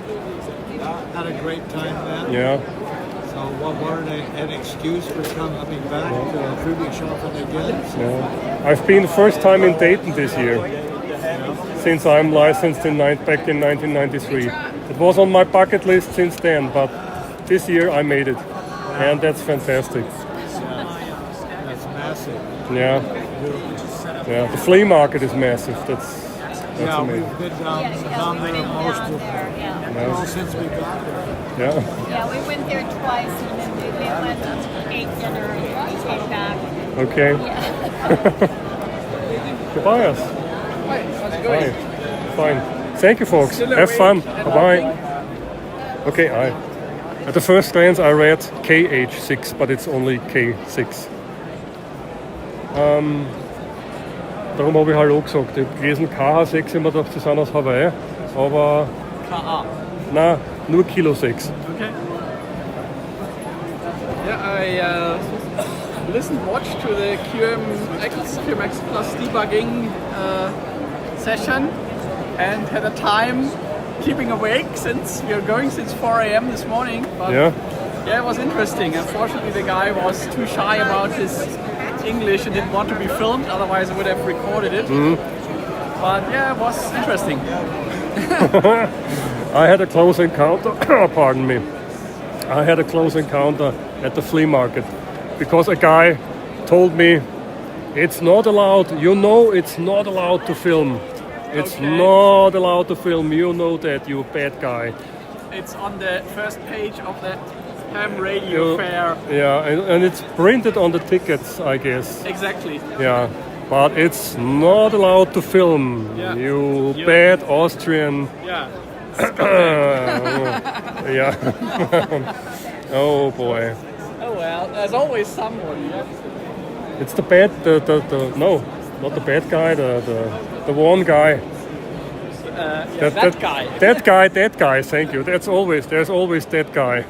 Had a great time then. Yeah. So what an excuse for coming back to Friedrichshafen again. So. Yeah. I've been the first time in Dayton this year, since I'm licensed back in 1993. It was on my bucket list since then, but this year I made it, and that's fantastic. That's massive. Yeah. The flea market is massive. That's amazing. We've been down there most of them since we got there. Yeah, we went there twice, and then we went, ate dinner, and we came back. Okay. Yeah. Tobias. Hi, how's it going? Hi. Fine. Thank you, folks. Have fun. Bye-bye. Okay, at the first glance I read KH6, but it's only K6. Darum habe ich Hallo gesagt. Ich habe gelesen KH6, ich habe mir gedacht, sie sind aus Hawaii, aber... KA? Nein, nur Kilo 6. Okay. Yeah, I watched to the QMX Plus debugging session and had a time keeping awake since we are going since 4 a.m. this morning. But yeah, it was interesting. Unfortunately, the guy was too shy about his English and didn't want to be filmed, otherwise I would have recorded it. But yeah, it was interesting. I had a close encounter, pardon me. I had a close encounter at the flea market because a guy told me It's not allowed. You know it's not allowed to film. It's Okay. not allowed to film. You know that, you bad guy. It's on the first page of the Ham Radio Fair. Yeah, and it's printed on the tickets, I guess. Exactly. Yeah, but it's not allowed to film. Yeah. You bad Austrian. Yeah. Yeah. Oh boy. Oh well, there's always someone, yeah. It's the bad, no, not the bad guy, the one guy. Yeah, that guy. That guy, thank you. There's always that guy.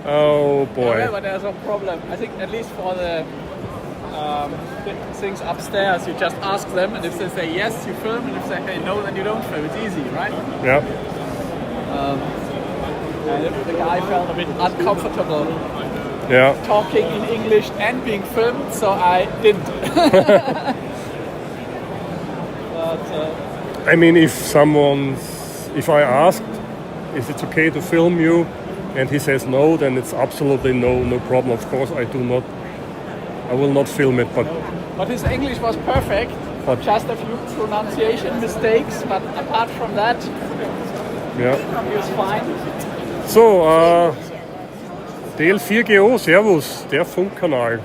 Oh boy. Yeah, but there's no problem. I think at least for the things upstairs, you just ask them, and if they say yes, you film, and if they say no, then you don't film. It's easy, right? Yeah. And the guy felt a bit uncomfortable talking in English and being filmed, so I didn't. But, I mean, if I asked, is it okay to film you, and he says no, then it's absolutely no problem. Of course, I will not film it, but his English was perfect. Just a few pronunciation mistakes, but apart from that, he was fine. So, DL4GO, Servus, der Funkkanal.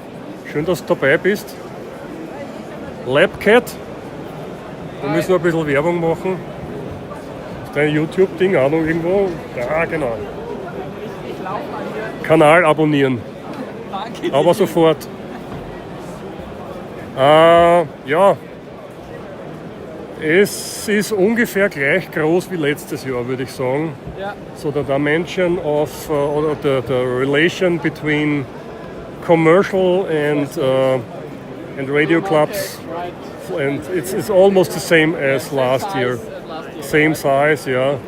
Schön, dass du dabei bist. Labcat. Wir müssen noch ein bisschen Werbung machen. Ist dein YouTube-Ding auch noch irgendwo? Ja, genau. Kanal abonnieren. Aber sofort. Ja. Es ist ungefähr gleich groß wie letztes Jahr, würde ich sagen. Yeah. So the dimension of or the relation between commercial and radio clubs, and it's almost the same as last year. Same size, yeah.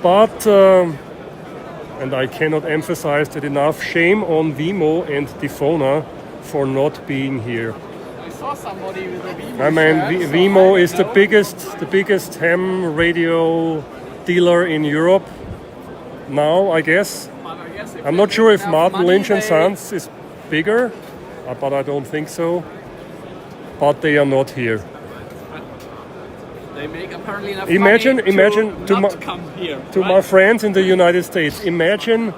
But and I cannot emphasize that enough. Shame on Vimo and Difona for not being here. I saw somebody with a Vimo I mean, shirt, Vimo so I is the biggest ham radio dealer in Europe now, I guess. I'm not sure if Martin Lynch and Sons is bigger, but I don't think so. But they are not here. They make apparently enough Imagine money to not come here. my friends in the United States. Imagine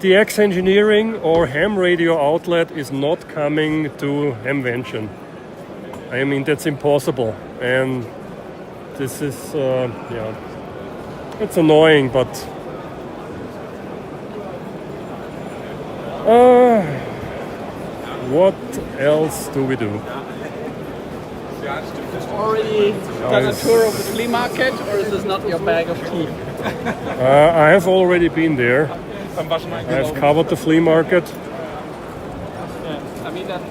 the X-Engineering or ham radio outlet is not coming to Hamvention. I mean, that's impossible. And this is, it's annoying, but what else do we do? Already done a tour of the flea market, or is this not your bag of tea? I have already been there. I've covered the flea market. Yeah. I mean, that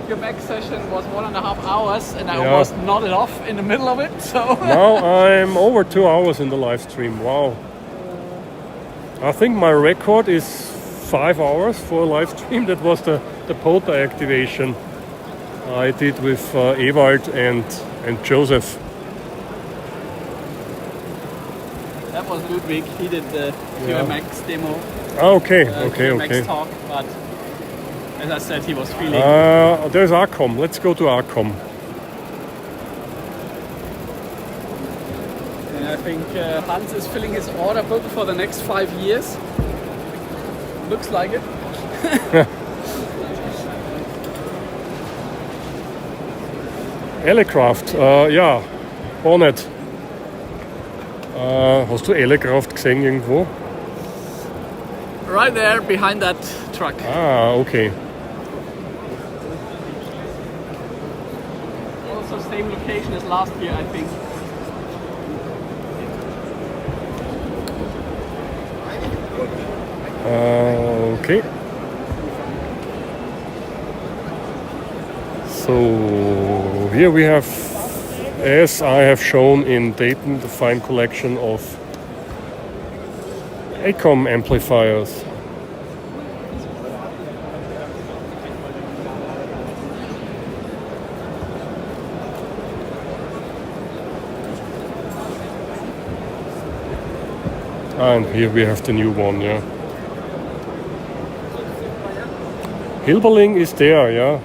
QMX session was 1.5 hours, and I almost nodded off in the middle of it. So now I'm over 2 hours in the live stream. Wow. I think my record is 5 hours for a live stream. That was the POTA activation I did with Ewald and Joseph. that was Ludwig. He did the QMX demo. Okay. QMX talk, but as I said, he was feeling. There's Arcom. Let's go to Arcom. And I think Hans is filling his order book for the next 5 years. Looks like it. Ellecraft, ja, Bonnet. Hast du Ellecraft gesehen irgendwo? Right there behind that truck. Ah, okay. Also same location as last year, I think. Okay. So here we have, as I have shown in Dayton, the fine collection of ACOM amplifiers. And here we have the new one, yeah. Hilberling is there, yeah.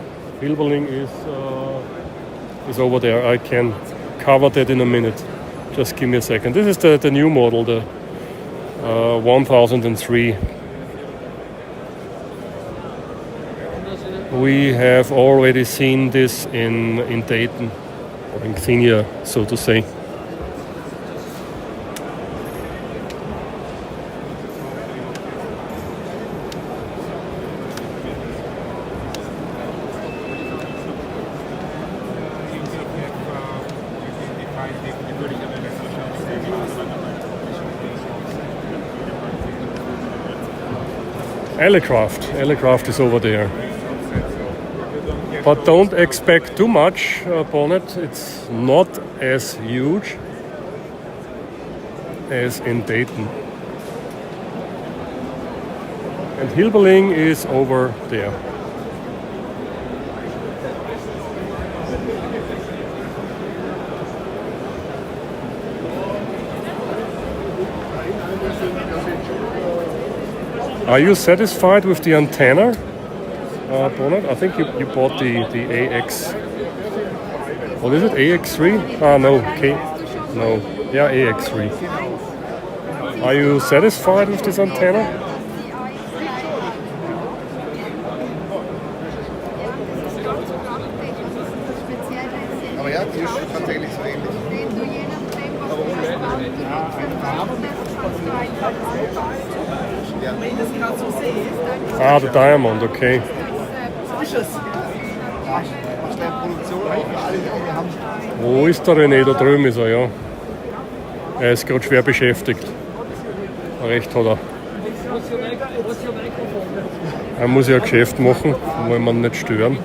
Hilberling is over there. I can cover that in a minute. Just give me a second. This is the new model, the 1003. We have already seen this in Dayton, or in Xenia, so to say. Ellecraft is over there. But don't expect too much upon it. It's not as huge as in Dayton. And Hilberling is over there. Are you satisfied with the antenna, Bonnet? I think you bought the AX. What is it? AX3? Ah, no. No. Yeah, AX3. Are you satisfied with this antenna? Aber ja, die ist tatsächlich so ähnlich. Ah, the Diamond, okay. Wo ist der René? Da drüben ist er, ja. Er ist gerade schwer beschäftigt. Recht hat er. Er muss ja ein Geschäft machen, wollen wir ihn nicht stören.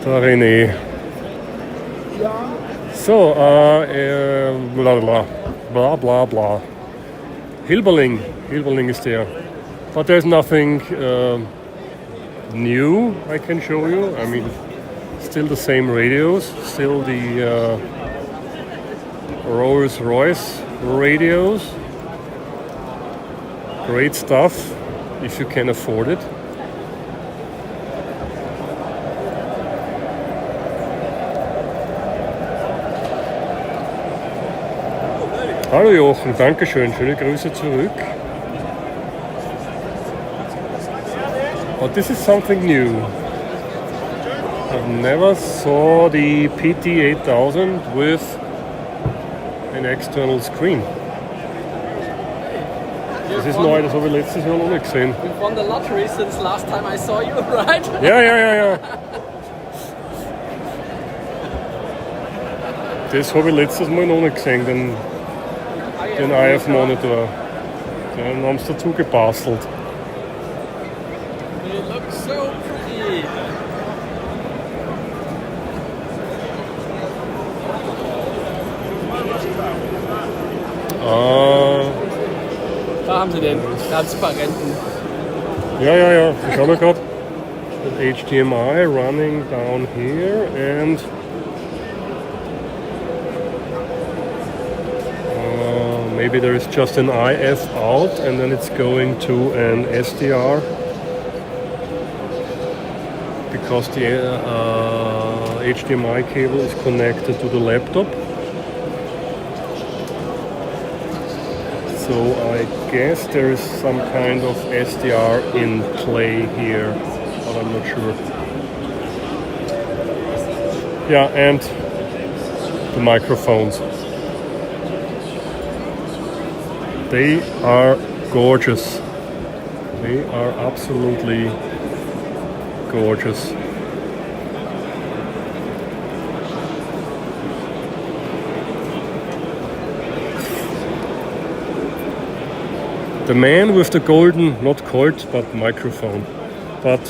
Der René. So, bla bla bla bla bla. Hilberling is there, but there's nothing new I can show you. I mean, still the same radios, still the Rolls-Royce radios. Great stuff if you can afford it. Hallo Jochen, danke schön, schöne Grüße zurück. But this is something new. I've never saw the PT8000 with an external screen. Das ist neu, das habe ich letztes Jahr noch nicht gesehen. You've won the lottery since last time I saw you, right? Ja. Das habe ich letztes Mal noch nicht gesehen, den IF-Monitor. Den haben sie dazu gebastelt. It looks so pretty. Da haben sie den transparenten. Ja. Ich habe gerade HDMI running down here and maybe there is just an IF out and then it's going to an SDR because the HDMI cable is connected to the laptop. So I guess there is some kind of SDR in play here, but I'm not sure. Yeah, and the microphones. They are gorgeous. They are absolutely gorgeous. The man with the golden, not Colt, but microphone. But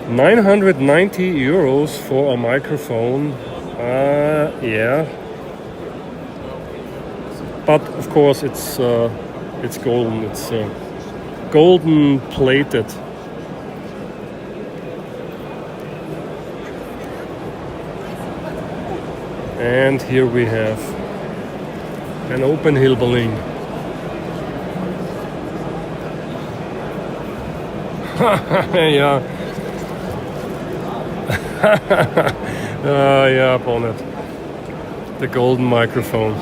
990 euros for a microphone, yeah. But of course it's golden, it's golden plated. And here we have an open hill balloon. Yeah. Yeah, Bonnet. The golden microphone.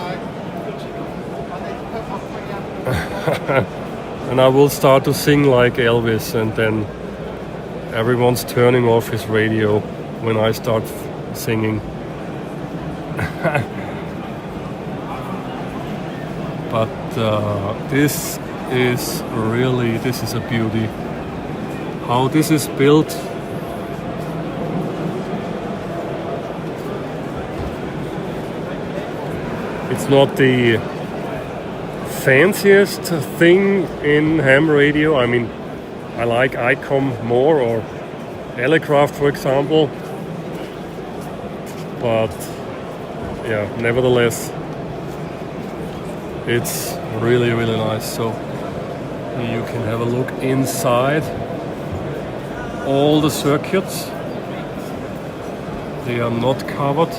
And I will start to sing like Elvis, and then everyone's turning off his radio when I start singing. But this is a beauty. How this is built. It's not the fanciest thing in ham radio. I mean, I like ICOM more, or Elecraft, for example. But yeah, nevertheless, it's really, really nice. So you can have a look inside. All the circuits, they are not covered.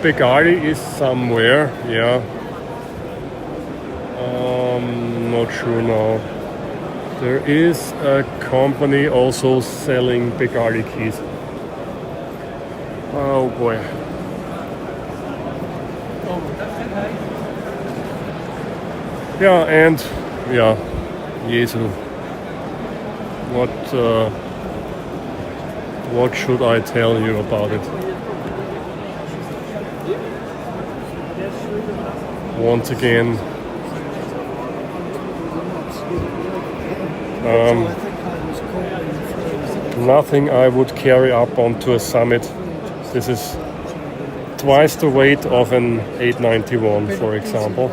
Begari is somewhere, yeah. Not sure now. There is a company also selling Begari keys. Oh boy. Yeah, and yeah, Jesu. What should I tell you about it? Once again, nothing I would carry up onto a summit. This is twice the weight of an 891, for example.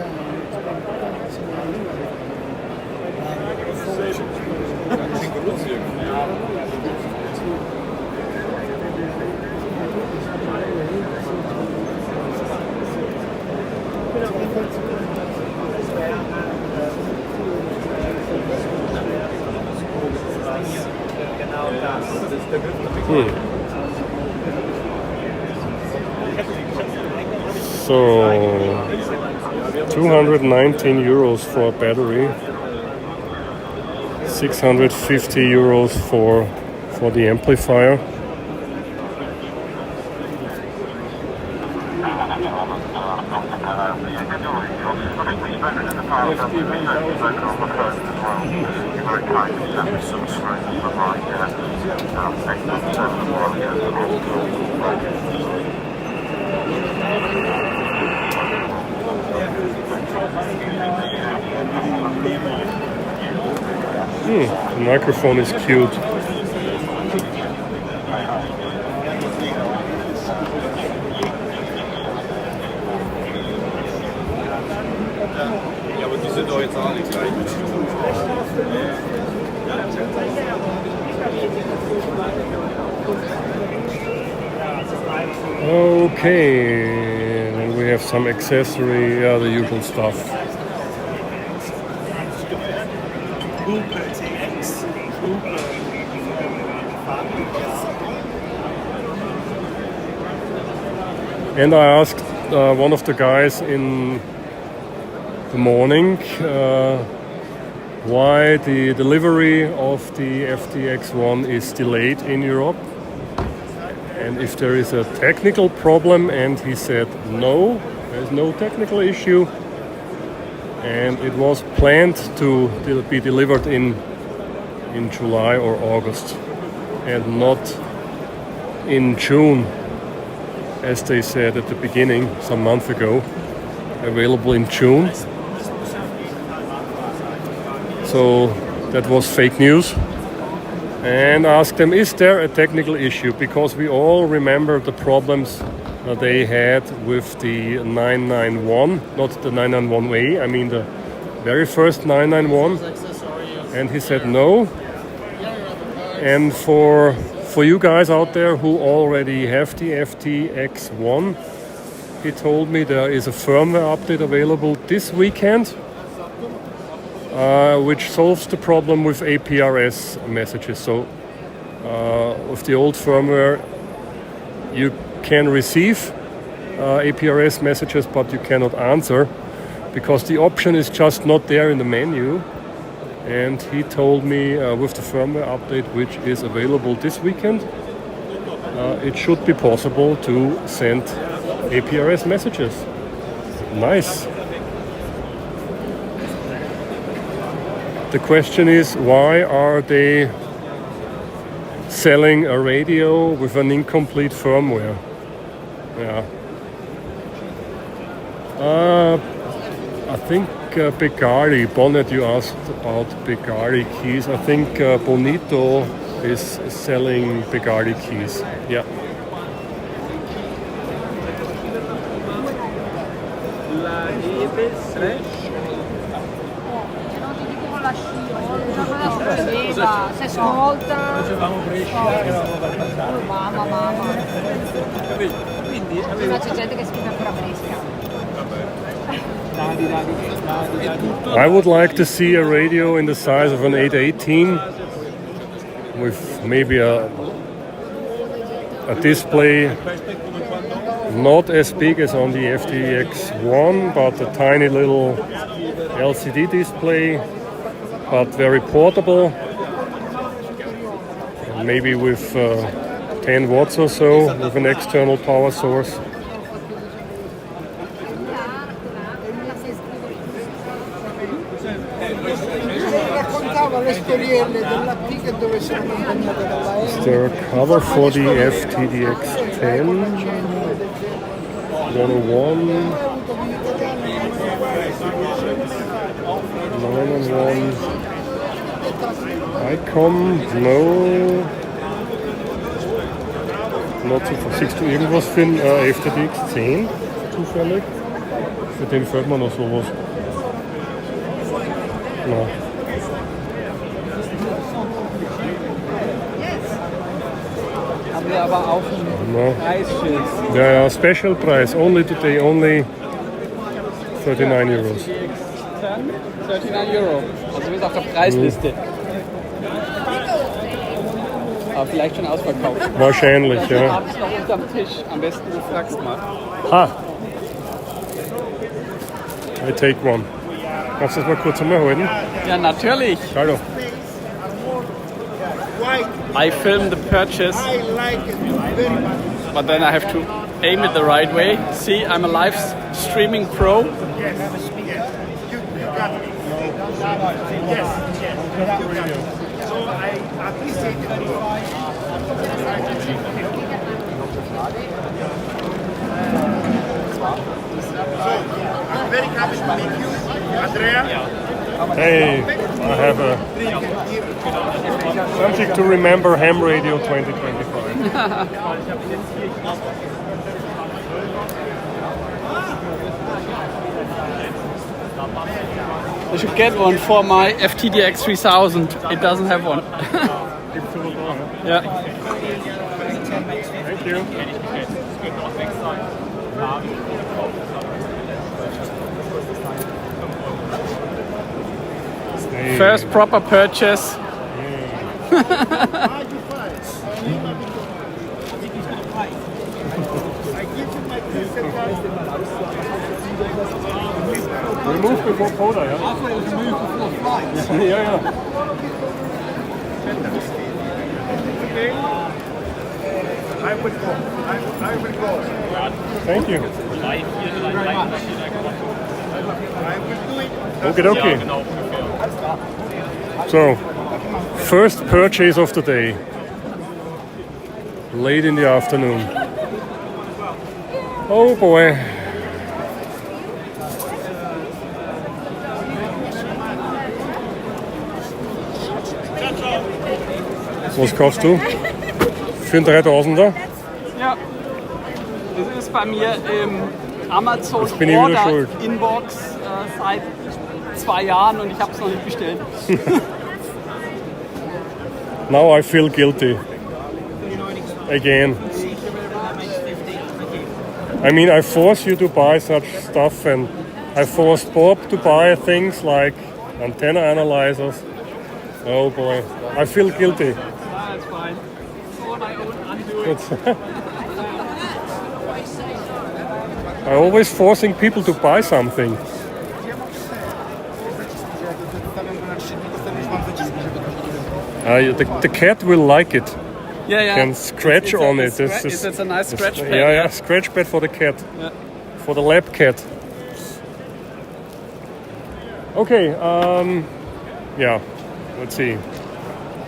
So 219 euros for a battery, 650 euros for the amplifier. The microphone is cute. Ja, aber die sind doch jetzt auch nicht gleich. Okay, then we have some accessory, yeah, the usual stuff. And I asked one of the guys in the morning why the delivery of the FTX1 is delayed in Europe, and if there is a technical problem, and he said no, there's no technical issue, and it was planned to be delivered in July or August, and not in June, as they said at the beginning some month ago, available in June. So that was fake news. And I asked them, is there a technical issue? Because we all remember the problems that they had with the 991, not the 991A, I mean the very first 991. And he said no. And for you guys out there who already have the FTX1, he told me there is a firmware update available this weekend. which solves the problem with APRS messages. So with the old firmware, you can receive APRS messages, but you cannot answer because the option is just not there in the menu. And he told me with the firmware update, which is available this weekend, it should be possible to send APRS messages. Nice. The question is, why are they selling a radio with an incomplete firmware? Yeah. I think Begari, Bonnet, you asked about Begari keys. I think Bonito is selling Begari keys. Yeah. Se scolta mamma quindi c'è gente che scrive ancora fresca. I would like to see a radio in the size of an 818 with maybe a display not as big as on the FTDX1, but a tiny little LCD display, but very portable, maybe with 10 watts or so, with an external power source. Is there a cover for the FTDX10? 101? 911? ICOM? No. Not so. Siehst du irgendwas für ein FTDX10 zufällig? Für den fällt mir noch sowas. No. Haben wir aber auch ein Preisschild. Ja, Special Price. Only today, only 39 Euros. 39 Euro. Also ist auf der Preisliste. Aber vielleicht schon ausverkauft. Wahrscheinlich, ja. Habe ich noch unterm Tisch. Am besten du fragst mal. Ha! I take one. Kannst du das mal kurz einmal halten? Ja, natürlich. Hallo. I film the purchase, but then I have to aim it the right way. See, I'm a live streaming pro. I'm very happy to meet you, Andrea. Hey, I have something to remember Ham Radio 2025. I should get one for my FTDX 3000. It doesn't have one. Yeah. Thank you. First proper purchase. Remove before Poda, yeah? I thought it was removed before flight. Yeah. I will go. Thank you. Very much. I will do it. Okay. So, first purchase of the day. Late in the afternoon. Oh boy. Was kaufst du? Für einen 3000er? Ja. Das ist bei mir im Amazon Jetzt bin ich wieder schuld. Order Inbox seit 2 Jahren und ich habe es noch nicht bestellt. Now I feel guilty. Again. I mean, I force you to buy such stuff, and I forced Bob to buy things like Antenna analyzers. Oh boy, I feel guilty. Ah, it's fine. It's all my own undoing. I'm always forcing people to buy something. The cat will like it. Yeah, yeah. Can scratch on it. It's a nice scratch pad. Yeah, scratch pad for the cat. Yeah. For the lab cat. Okay, yeah, let's see. I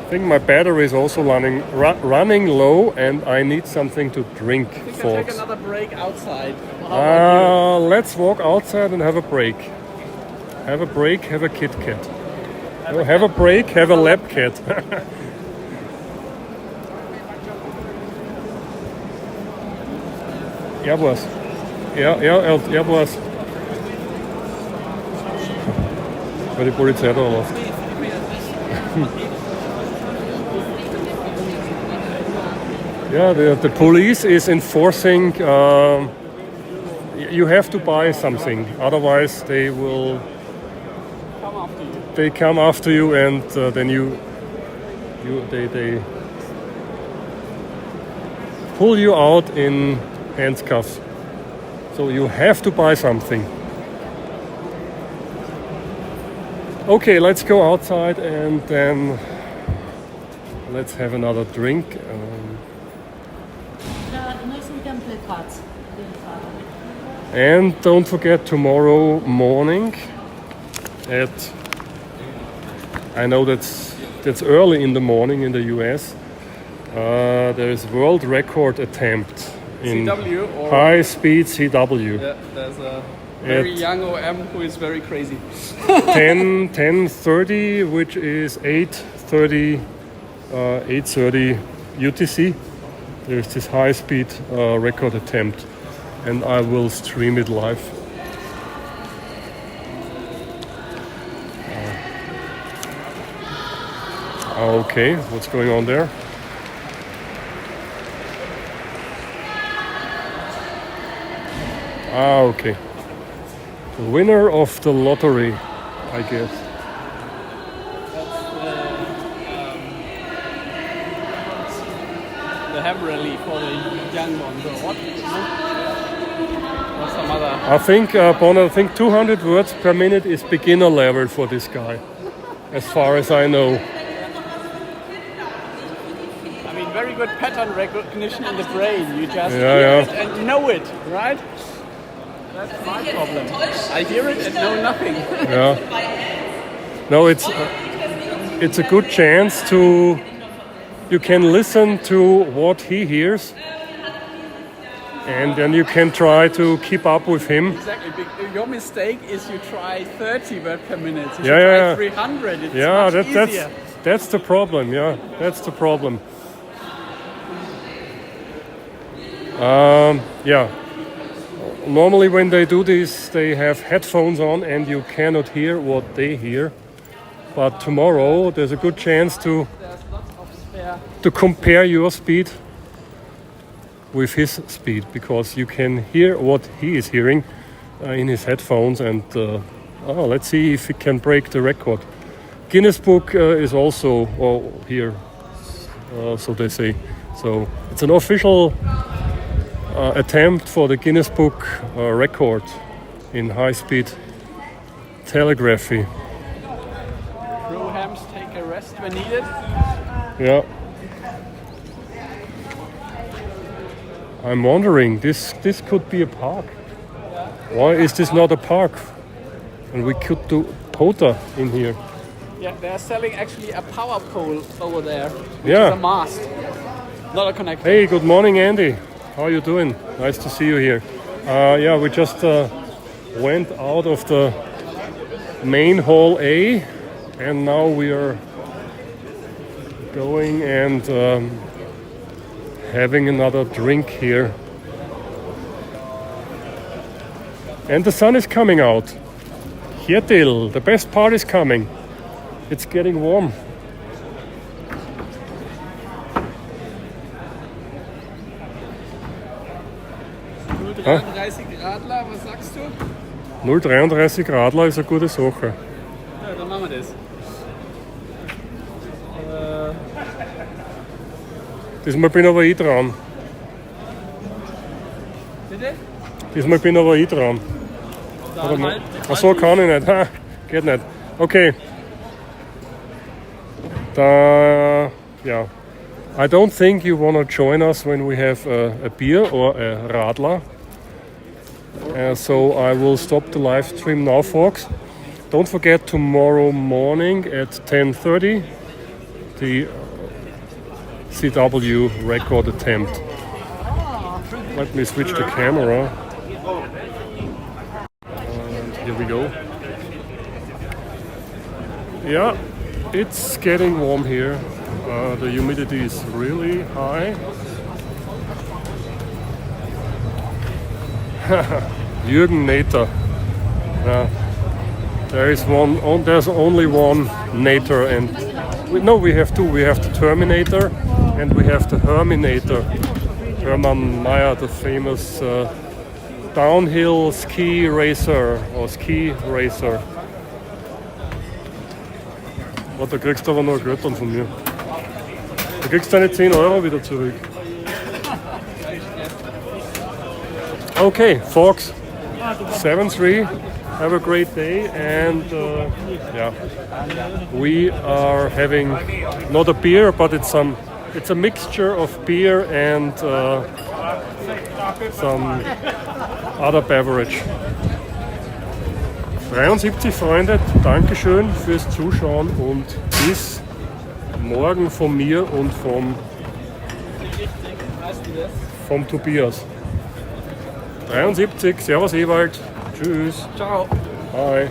think my battery is also running low and I need something to drink, I think folks. I'll take another break outside. How about you? Let's walk outside and have a break. Have a break, have a Kit Kat. Have a break, have a lab cat. Jawohl. Jawohl. Weil die Polizei da läuft. Yeah, the police is enforcing. You have to buy something, otherwise they will. They come after you, and then they pull you out in handcuffs. So you have to buy something. Okay, let's go outside and then let's have another drink. And don't forget tomorrow morning I know that's early in the morning in the US. There is world record attempt in CW or high speed CW. Yeah, there's a very young OM who is very crazy. 10:30, which is 8:30 UTC. There's this high speed record attempt, and I will stream it live. Okay, what's going on there? Okay. The winner of the lottery, I guess. The HAM rally for the young ones, or what? Or some other. I think, Bonner, I think 200 words per minute is beginner level for this guy, as far as I know. I mean, very good pattern recognition in the brain. You just Yeah, hear yeah. it and know it, right? That's my problem. I hear it and know nothing. Yeah. No, it's a good chance to. You can listen to what he hears, and then you can try to keep up with him. Exactly. Your mistake is you try 30 words per minute. You Yeah, should yeah. try 300. It's Yeah, much easier. that's the problem. Yeah, that's the problem. Yeah. Normally, when they do this, they have headphones on, and you cannot hear what they hear. But tomorrow, there's a good chance to compare your speed with his speed, because you can hear what he is hearing in his headphones, and let's see if he can break the record. Guinness Book is also here, so they say. So it's an official attempt for the Guinness Book record in high-speed telegraphy. Pro hams take a rest when needed. Yeah. I'm wondering, this could be a park. Why is this not a park? And we could do POTA in here. Yeah, they're selling actually a power pole over there, which Yeah. is a mast, not a connector. Hey, good morning, Andy. How are you doing? Nice to see you here. Yeah, we just went out of the main hall A, and now we are going and having another drink here. And the sun is coming out. Hjetil, the best part is coming. It's getting warm. Huh? 30 Radler, was sagst du? 0,33 Radler ist eine gute Sache. Ja, dann machen wir Diesmal bin aber ich dran. Bitte? Diesmal bin aber ich dran. Achso, kann ich nicht. Ha, geht nicht. Okay. Yeah. I don't think you want to join us when we have a beer or a Radler. So I will stop the live stream now, folks. Don't forget tomorrow morning at 10:30 the CW record attempt. Let me switch the camera. And here we go. Yeah, it's getting warm here. The humidity is really high. Jürgen Nater. There's only one Nater, and we have two. We have the Terminator and we have the Herminator. Hermann Mayer, the famous downhill ski racer or ski racer. Oh, da kriegst du aber noch ein Geld dann von mir. Da kriegst du deine 10 Euro wieder zurück. Okay, folks, 7-3. Have a great day, and yeah, we are having not a beer, but it's a mixture of beer and some other beverage. 73 Freunde, Dankeschön fürs Zuschauen und bis morgen von mir und vom Tobias. 73, Servus Ewald, tschüss. Ciao. Bye.